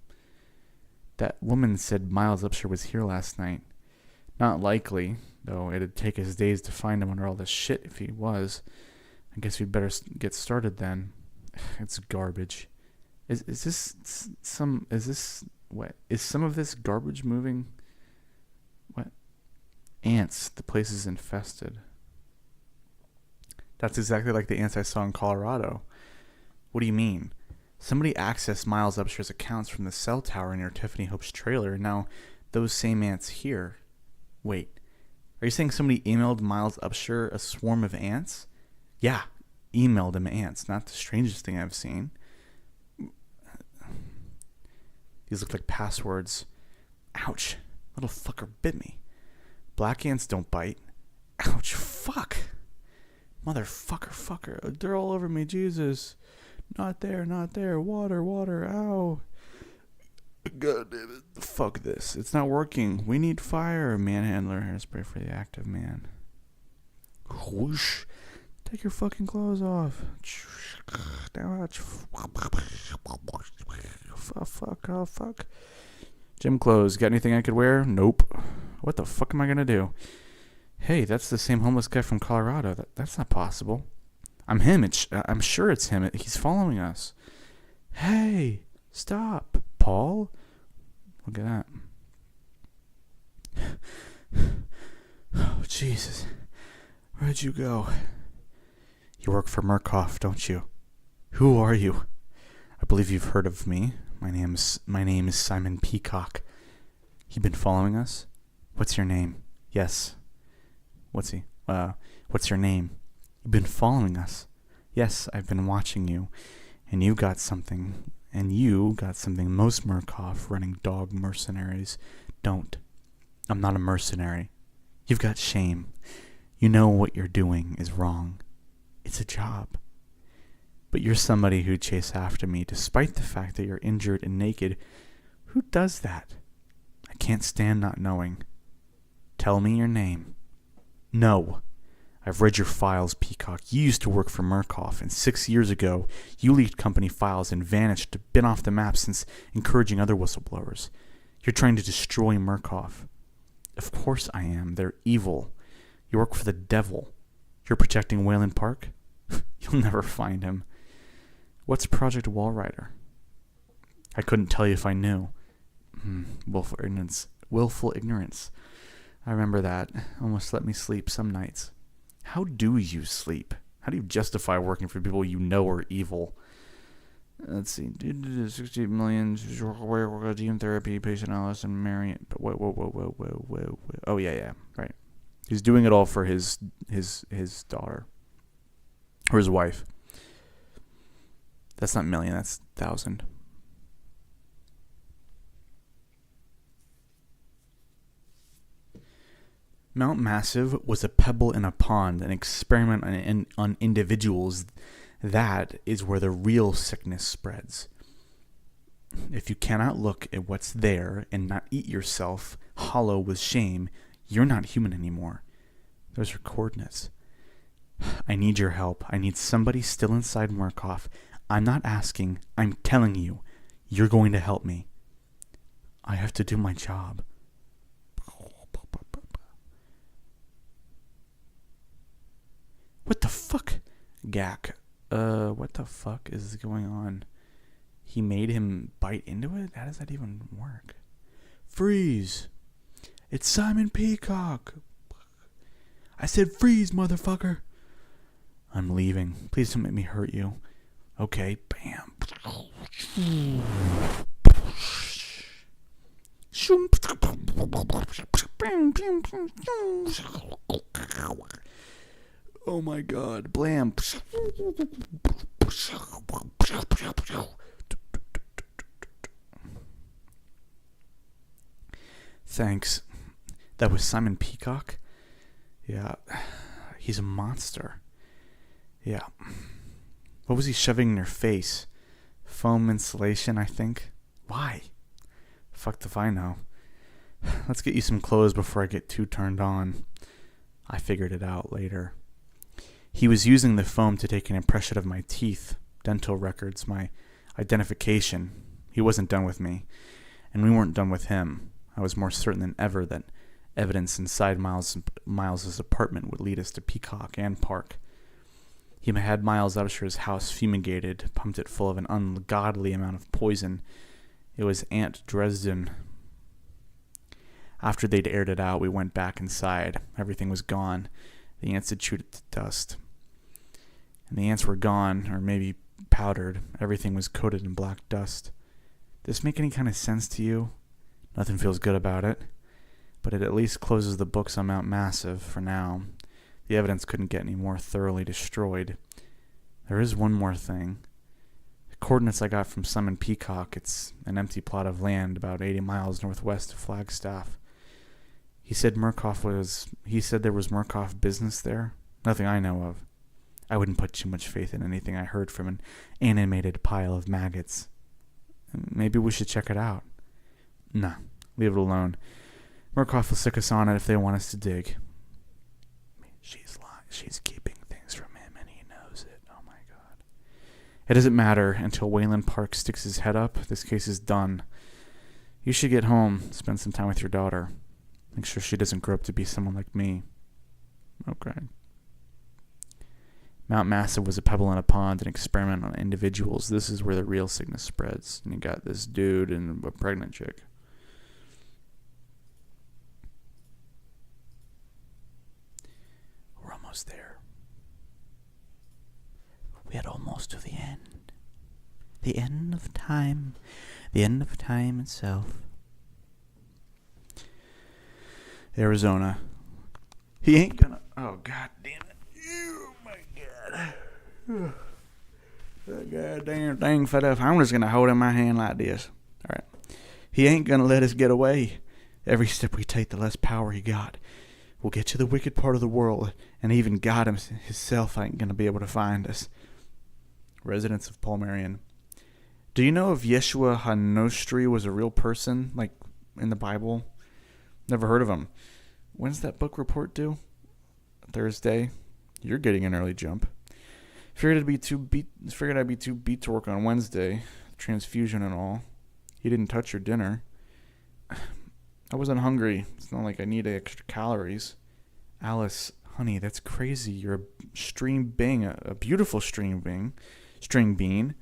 That woman said Miles Upsher was here last night. Not likely, though it'd take us days to find him under all this shit if he was. I guess we'd better get started then. It's garbage. Is some of this garbage moving? What? Ants. The place is infested. That's exactly like the ants I saw in Colorado. What do you mean? Somebody accessed Miles Upsher's accounts from the cell tower near Tiffany Hope's trailer, and now those same ants here. Wait, are you saying somebody emailed Miles Upsher a swarm of ants? Yeah, emailed him ants. Not the strangest thing I've seen. These look like passwords. Ouch, little fucker bit me. Black ants don't bite. Ouch, fuck. Motherfucker, fucker. They're all over me, Jesus. Not there, water, ow. God damn it. Fuck this. It's not working. We need fire. Manhandler hairspray for the active man. Whoosh. Take your fucking clothes off. Fuck. Gym clothes. Got anything I could wear? Nope. What the fuck am I gonna do? Hey, that's the same homeless guy from Colorado. That's not possible. I'm him. I'm sure it's him. He's following us. Hey, stop, Paul. Look at that. Oh, Jesus. Where'd you go? You work for Murkoff, don't you? Who are you? I believe you've heard of me. My name is Simon Peacock. You been following us? What's your name? Yes. What's your name? You've been following us. Yes, I've been watching you. And you got something most Murkoff running dog mercenaries don't. I'm not a mercenary. You've got shame. You know what you're doing is wrong. It's a job. But you're somebody who'd chase after me despite the fact that you're injured and naked. Who does that? I can't stand not knowing. Tell me your name. No. I've read your files, Peacock. You used to work for Murkoff, and 6 years ago, you leaked company files and vanished, been off the map since encouraging other whistleblowers. You're trying to destroy Murkoff. Of course I am. They're evil. You work for the devil. You're protecting Wayland Park? You'll never find him. What's Project Wallrider? I couldn't tell you if I knew. Willful ignorance. I remember that. Almost let me sleep some nights. How do you sleep? How do you justify working for people you know are evil? Let's see. 68 million gene therapy, patient Alice and Marion. But whoa. Oh, yeah. Right. He's doing it all for his daughter. Or his wife. That's not million, that's 1,000. Mount Massive was a pebble in a pond, an experiment on individuals. That is where the real sickness spreads. If you cannot look at what's there and not eat yourself hollow with shame, you're not human anymore. Those are coordinates. I need your help. I need somebody still inside Murkoff. I'm not asking. I'm telling you. You're going to help me. I have to do my job. What the fuck? Gak. What the fuck is going on? He made him bite into it? How does that even work? Freeze! It's Simon Peacock! I said freeze, motherfucker! I'm leaving. Please don't make me hurt you. Okay, bam. Oh my god, blam. Thanks. That was Simon Peacock? Yeah. He's a monster. Yeah. What was he shoving in your face? Foam insulation, I think. Why? Fucked if I know. Let's get you some clothes before I get too turned on. I figured it out later. He was using the foam to take an impression of my teeth, dental records, my identification. He wasn't done with me, and we weren't done with him. I was more certain than ever that evidence inside Miles's apartment would lead us to Peacock and Park. He had Miles Upsher's house fumigated, pumped it full of an ungodly amount of poison. It was Aunt Dresden. After they'd aired it out, we went back inside. Everything was gone. The ants had chewed it to dust. And the ants were gone, or maybe powdered. Everything was coated in black dust. Does this make any kind of sense to you? Nothing feels good about it. But it at least closes the books on Mount Massive, for now. The evidence couldn't get any more thoroughly destroyed. There is one more thing. The coordinates I got from Simon Peacock, it's an empty plot of land about 80 miles northwest of Flagstaff. He said there was Murkoff business there. Nothing I know of. I wouldn't put too much faith in anything I heard from an animated pile of maggots. Maybe we should check it out. Nah, leave it alone. Murkoff will sick us on it if they want us to dig. She's lying. She's keeping things from him, and he knows it. Oh my god. It doesn't matter until Wayland Park sticks his head up. This case is done. You should get home, spend some time with your daughter. Make sure she doesn't grow up to be someone like me. Okay. Mount Massive was a pebble in a pond, an experiment on individuals. This is where the real sickness spreads. And you got this dude and a pregnant chick. We're almost there. We're almost to the end. The end of time. The end of time itself. Arizona. He ain't gonna... Oh, god damn it. Oh, my god. That goddamn thing fed up. I'm just gonna hold it in my hand like this. Alright. He ain't gonna let us get away. Every step we take, the less power he got. We'll get to the wicked part of the world, and even God himself ain't gonna be able to find us. Residents of Palmarian. Do you know if Yeshua HaNostri was a real person, like in the Bible? Never heard of him. When's that book report due? Thursday. You're getting an early jump. Figured I'd be too beat to work on Wednesday. Transfusion and all. You didn't touch your dinner. I wasn't hungry. It's not like I need extra calories. Alice, honey, that's crazy. You're a string being, a beautiful string being. String bean.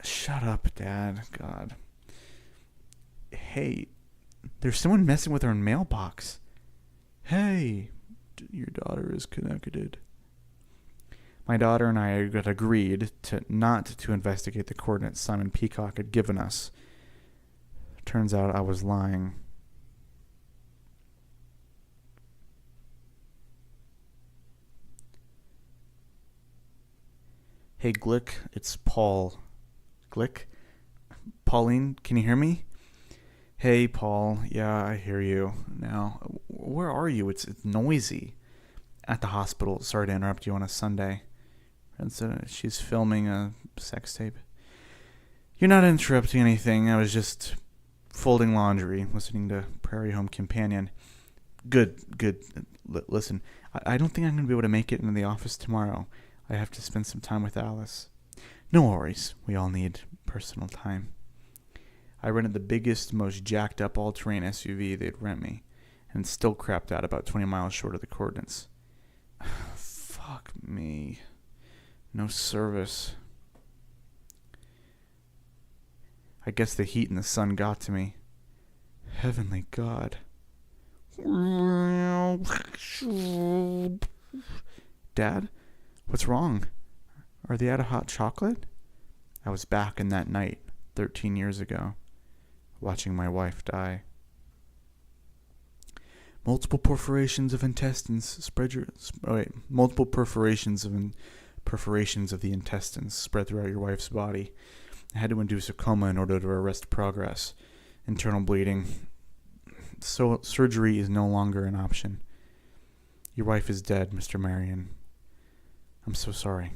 Shut up, Dad. God. Hey, there's someone messing with our mailbox. Hey, your daughter is connected. My daughter and I got agreed not to investigate the coordinates Simon Peacock had given us. Turns out I was lying. Hey, Glick, it's Paul. Glick? Pauline, can you hear me? Hey, Paul. Yeah, I hear you. Now, where are you? It's noisy. At the hospital. Sorry to interrupt you on a Sunday. She's filming a sex tape. You're not interrupting anything. I was just folding laundry, listening to Prairie Home Companion. Good. Listen, I don't think I'm going to be able to make it into the office tomorrow. I have to spend some time with Alice. No worries. We all need personal time. I rented the biggest, most jacked up all-terrain SUV they'd rent me, and still crapped out about 20 miles short of the coordinates. Fuck me. No service. I guess the heat and the sun got to me. Heavenly God. Dad? What's wrong? Are they out of hot chocolate? I was back in that night, 13 years ago, watching my wife die. Multiple perforations of intestines multiple perforations of the intestines spread throughout your wife's body. I had to induce a coma in order to arrest progress. Internal bleeding. So surgery is no longer an option. Your wife is dead, Mr. Marion. I'm so sorry.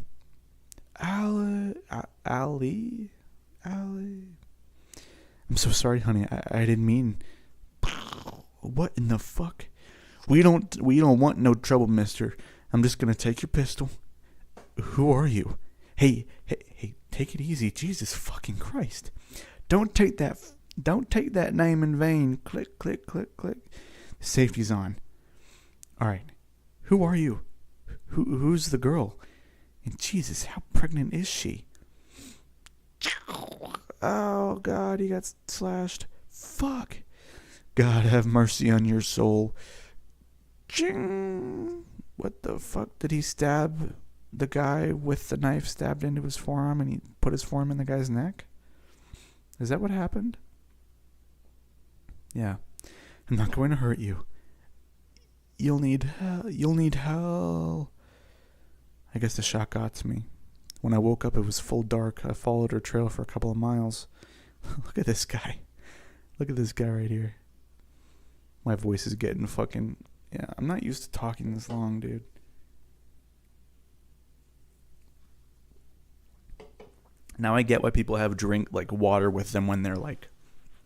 Allie. I'm so sorry, honey. I didn't mean. What in the fuck? We don't want no trouble, mister. I'm just gonna take your pistol. Who are you? Hey, take it easy. Jesus fucking Christ. Don't take that name in vain. Click, click, click, click. The safety's on. Alright. Who are you? Who's the girl? And Jesus, how pregnant is she? Oh God, he got slashed. Fuck. God have mercy on your soul. Ching. What the fuck? Did he stab the guy with the knife stabbed into his forearm and he put his forearm in the guy's neck? Is that what happened? Yeah. I'm not going to hurt you. You'll need help. I guess the shock got to me. When I woke up, it was full dark. I followed her trail for a couple of miles. Look at this guy. Look at this guy right here. My voice is getting fucking... Yeah, I'm not used to talking this long, dude. Now I get why people have water with them when they're,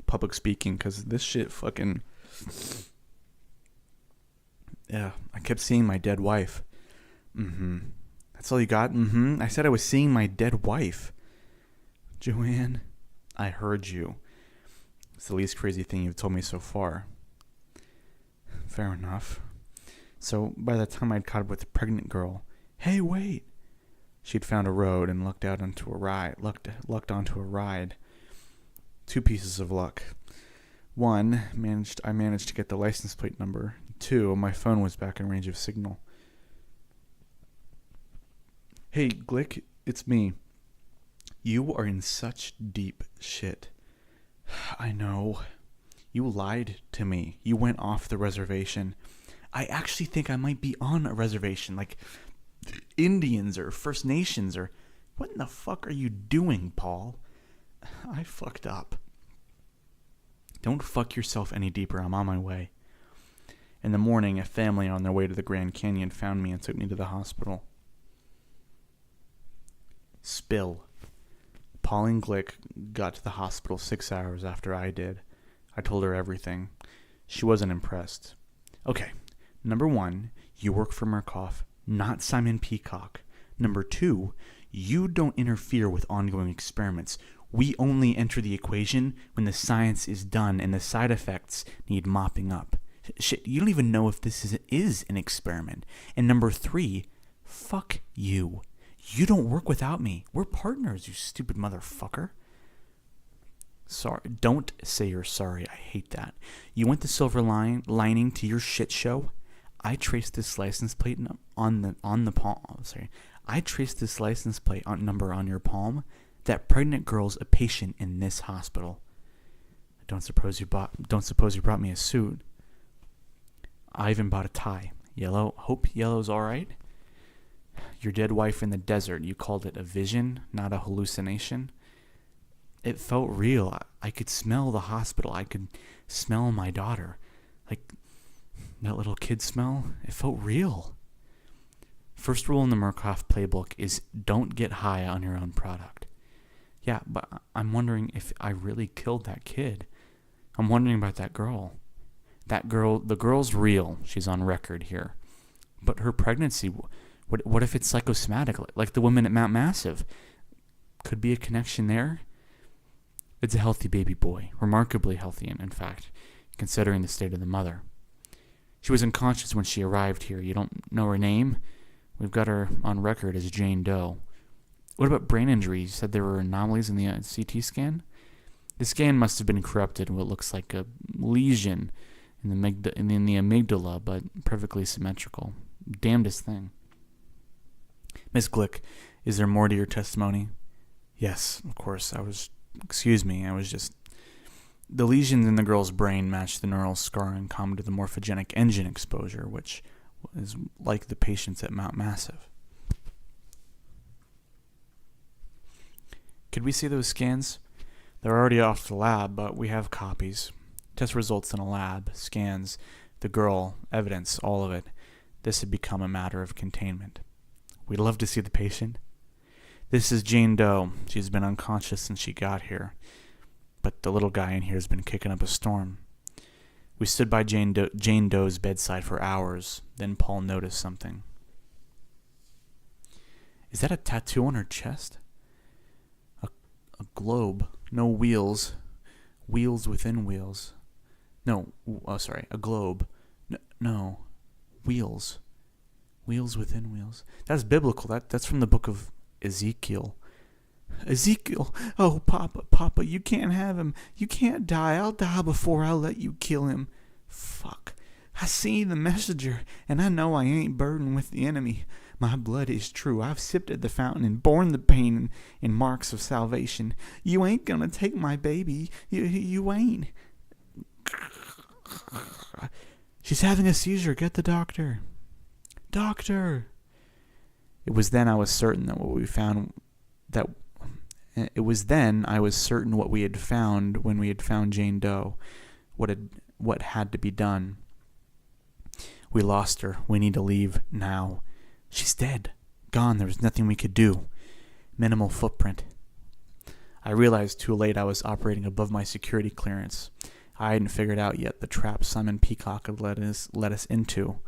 public speaking, because this shit fucking... Yeah, I kept seeing my dead wife. That's all you got? I said I was seeing my dead wife. Joanne, I heard you. It's the least crazy thing you've told me so far. Fair enough. So, by the time I'd caught up with the pregnant girl, hey, wait! She'd found a road and lucked onto a ride. 2 pieces of luck. 1, I managed to get the license plate number. 2, my phone was back in range of signal. Hey, Glick, it's me. You are in such deep shit. I know. You lied to me. You went off the reservation. I actually think I might be on a reservation, like Indians or First Nations or... What in the fuck are you doing, Paul? I fucked up. Don't fuck yourself any deeper. I'm on my way. In the morning, a family on their way to the Grand Canyon found me and took me to the hospital. Spill. Pauline Glick got to the hospital 6 hours after I did. I told her everything. She wasn't impressed. Okay, number 1, you work for Murkoff, not Simon Peacock. Number 2, you don't interfere with ongoing experiments. We only enter the equation when the science is done and the side effects need mopping up. Shit, you don't even know if this is an experiment. And number 3, fuck you. You don't work without me. We're partners, you stupid motherfucker. Sorry. Don't say you're sorry. I hate that. You want the silver lining to your shit show? I traced this license plate on the palm. Sorry. I traced this license plate number on your palm. That pregnant girl's a patient in this hospital. Don't suppose you brought me a suit. I even bought a tie. Yellow. Hope yellow's all right. Your dead wife in the desert. You called it a vision, not a hallucination. it felt real. I could smell the hospital. I could smell my daughter. Like, that little kid smell. It felt real. First rule in the Murkoff playbook is don't get high on your own product. Yeah, but I'm wondering if I really killed that kid. I'm wondering about that girl. That girl, the girl's real. She's on record here. But her pregnancy, what if it's psychosomatic? Like the woman at Mount Massive. Could be a connection there. It's a healthy baby boy. Remarkably healthy, in fact, considering the state of the mother. She was unconscious when she arrived here. You don't know her name? We've got her on record as Jane Doe. What about brain injury? You said there were anomalies in the CT scan? The scan must have been corrupted in what looks like a lesion in the amygdala, but perfectly symmetrical. Damnedest thing. Miss Glick, is there more to your testimony? Yes, of course. I was just... The lesions in the girl's brain matched the neural scarring common to the morphogenic engine exposure, which is like the patients at Mount Massive. Could we see those scans? They're already off the lab, but we have copies. Test results in a lab, scans, the girl, evidence, all of it. This had become a matter of containment. We'd love to see the patient. This is Jane Doe. She's been unconscious since she got here. But the little guy in here has been kicking up a storm. We stood by Jane Doe's bedside for hours. Then Paul noticed something. Is that a tattoo on her chest? A globe. No wheels. Wheels within wheels. No. Oh, sorry. A globe. No. Wheels. Wheels within wheels. That's biblical. That's from the book of Ezekiel. Ezekiel. Oh, Papa, you can't have him. You can't die. I'll die before I'll let you kill him. Fuck. I see the messenger, and I know I ain't burdened with the enemy. My blood is true. I've sipped at the fountain and borne the pain and marks of salvation. You ain't gonna take my baby. You ain't. She's having a seizure. Get the doctor. Doctor. It was then I was certain what we had found when we had found Jane Doe, what had to be done. We lost her. We need to leave now. She's dead. Gone. There was nothing we could do. Minimal footprint. I realized too late I was operating above my security clearance. I hadn't figured out yet the trap Simon Peacock had led us into.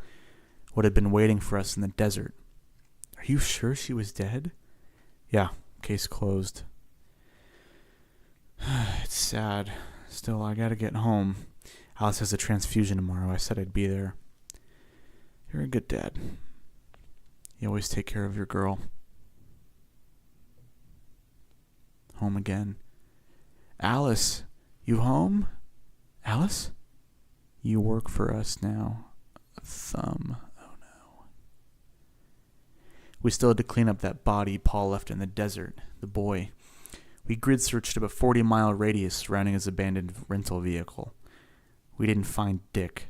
What had been waiting for us in the desert. Are you sure she was dead? Yeah. Case closed. It's sad. Still, I gotta get home. Alice has a transfusion tomorrow. I said I'd be there. You're a good dad. You always take care of your girl. Home again. Alice, you home? Alice? You work for us now. A thumb. Oh no. We still had to clean up that body Paul left in the desert. The boy. We grid searched up a 40-mile radius surrounding his abandoned rental vehicle. We didn't find Dick.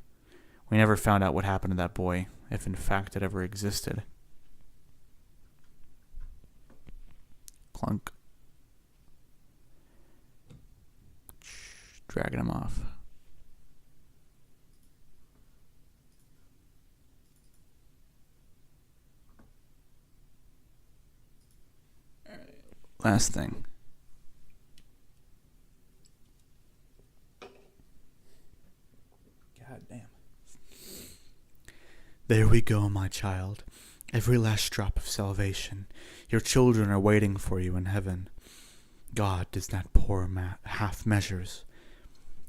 We never found out what happened to that boy, if in fact it ever existed. Clunk. Dragging him off. Last thing. God damn. There we go, my child. Every last drop of salvation. Your children are waiting for you in heaven. God does not pour half measures.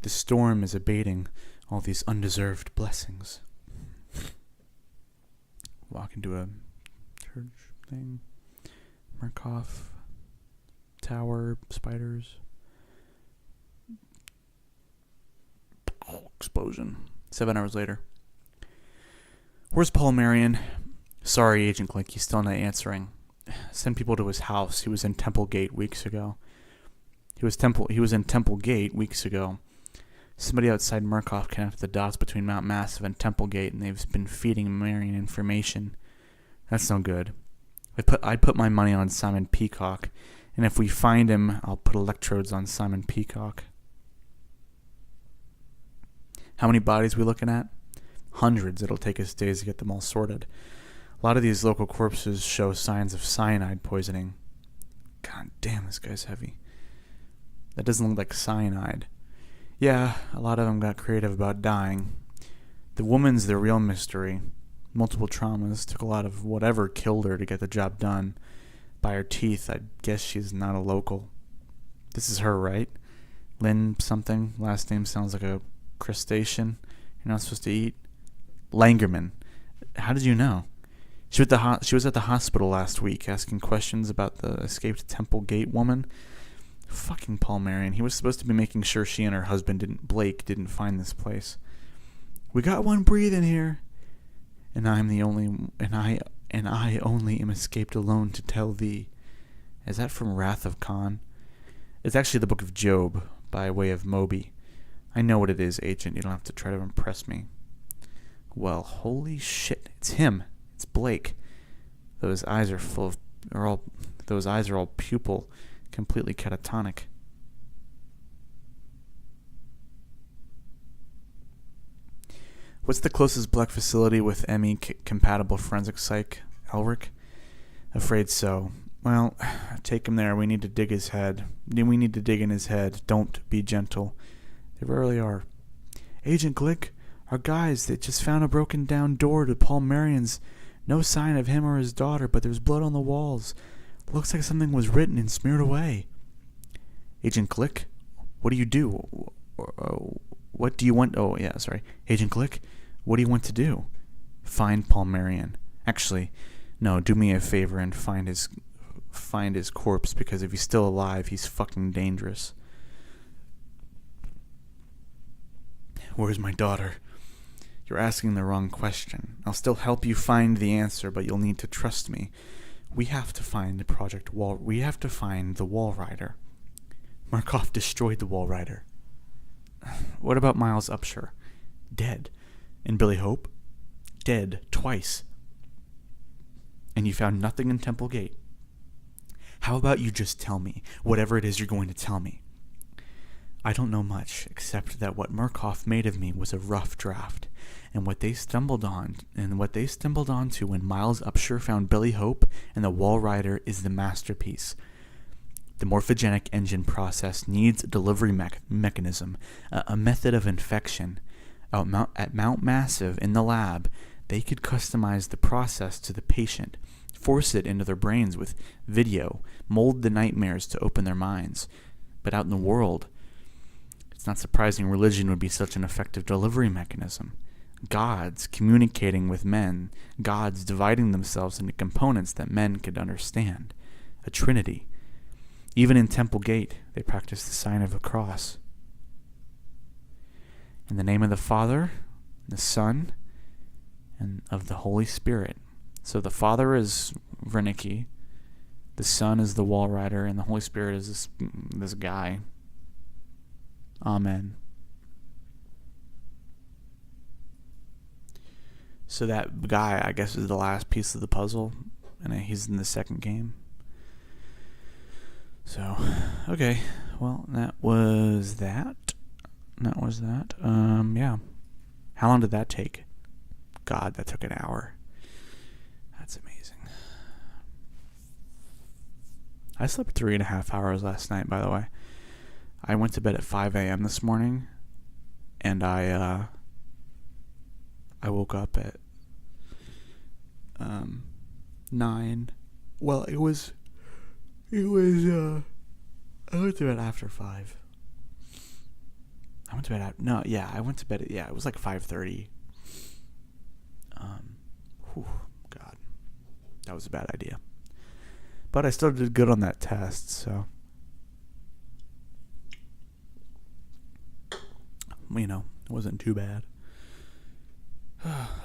The storm is abating all these undeserved blessings. Walk into a church thing. Murkoff. Tower. Spiders. Explosion. 7 hours later. Where's Paul Marion? Sorry, Agent Glick, he's still not answering. Send people to his house. He was in Temple Gate weeks ago. He was in Temple Gate weeks ago. Somebody outside Murkoff connected the dots between Mount Massive and Temple Gate, and they've been feeding Marion information. That's no good. I'd put my money on Simon Peacock And if we find him, I'll put electrodes on Simon Peacock. How many bodies we looking at? Hundreds. It'll take us days to get them all sorted. A lot of these local corpses show signs of cyanide poisoning. God damn, this guy's heavy. That doesn't look like cyanide. Yeah, a lot of them got creative about dying. The woman's the real mystery. Multiple traumas. Took a lot of whatever killed her to get the job done. By her teeth, I guess she's not a local. This is her, right? Lynn something. Last name sounds like a crustacean you're not supposed to eat. Langerman. How did you know? She was at the hospital last week asking questions about the escaped Temple Gate woman. Fucking Paul Marion. He was supposed to be making sure she and her husband Blake didn't find this place. We got one breathing here. And I only am escaped alone to tell thee. Is that from Wrath of Khan? It's actually the book of Job, by way of Moby. I know what it is, Agent. You don't have to try to impress me. Well, holy shit. It's him. It's Blake. Those eyes are all pupil, completely catatonic. What's the closest Black facility with ME-compatible forensic psych, Elric? Afraid so. Well, take him there. We need to dig his head. We need to dig in his head. Don't be gentle. They rarely are. Agent Glick, our guys, they just found a broken down door to Paul Marion's. No sign of him or his daughter, but there's blood on the walls. Looks like something was written and smeared away. Agent Glick, what do you do? What do you want? Oh, yeah, sorry. Agent Glick, what do you want to do? Find Paul Marion. Actually, no, do me a favor and find his corpse, because if he's still alive, he's fucking dangerous. Where's my daughter? You're asking the wrong question. I'll still help you find the answer, but you'll need to trust me. We have to find We have to find the Wall Rider. Murkoff destroyed the Wall Rider. What about Miles Upshur? Dead. And Billy Hope? Dead twice. And you found nothing in Temple Gate. How about you just tell me whatever it is you're going to tell me? I don't know much, except that what Murkoff made of me was a rough draft, and what they stumbled onto when Miles Upshur found Billy Hope and the Wall Rider is the masterpiece. The morphogenic engine process needs a delivery mechanism, a method of infection. At Mount Massive in the lab, they could customize the process to the patient, force it into their brains with video, mold the nightmares to open their minds. But out in the world, it's not surprising religion would be such an effective delivery mechanism. Gods communicating with men, gods dividing themselves into components that men could understand. A trinity. Even in Temple Gate, they practice the sign of a cross. In the name of the Father, the Son, and of the Holy Spirit. So the Father is Wernicke, the Son is the Wall Rider, and the Holy Spirit is this guy. Amen. So that guy, I guess, is the last piece of the puzzle, and he's in the second game. So, okay. Well, that was that. Yeah. How long did that take? God, that took an hour. That's amazing. I slept 3.5 hours last night, by the way. I went to bed at 5 a.m. this morning, and I woke up at 9. Well, I went to bed after 5. I went to bed it was like 5:30. God, that was a bad idea. But I still did good on that test, so it wasn't too bad.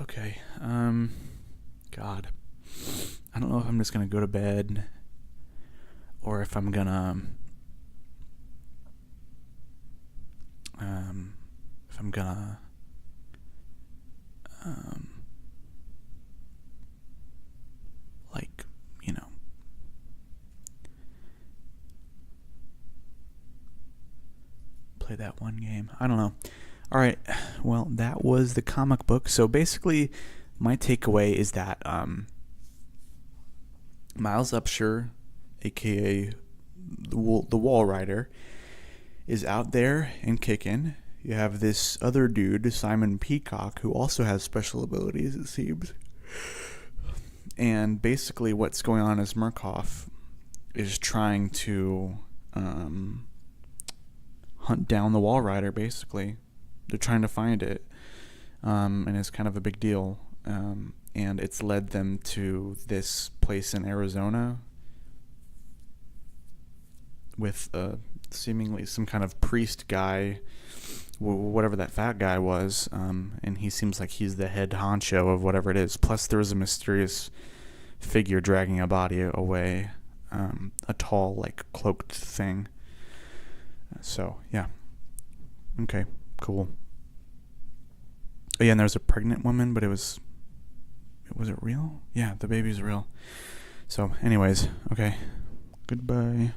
Okay. God. I don't know if I'm just gonna go to bed or if I'm gonna play that one game. I don't know. All right. Well, that was the comic book. So basically, my takeaway is that Miles Upshur, aka the Wall Rider, is out there and kicking. You have this other dude, Simon Peacock, who also has special abilities, it seems. And basically what's going on is Murkoff is trying to hunt down the Wall Rider, basically. They're trying to find it. And it's kind of a big deal. And it's led them to this place in Arizona with seemingly some kind of priest guy, whatever that fat guy was, and he seems like he's the head honcho of whatever it is. Plus there was a mysterious figure dragging a body away, a tall, like, cloaked thing. So yeah, okay, cool. Oh, yeah, and there's a pregnant woman, but was it real? Yeah, the baby's real. So anyways, okay, goodbye.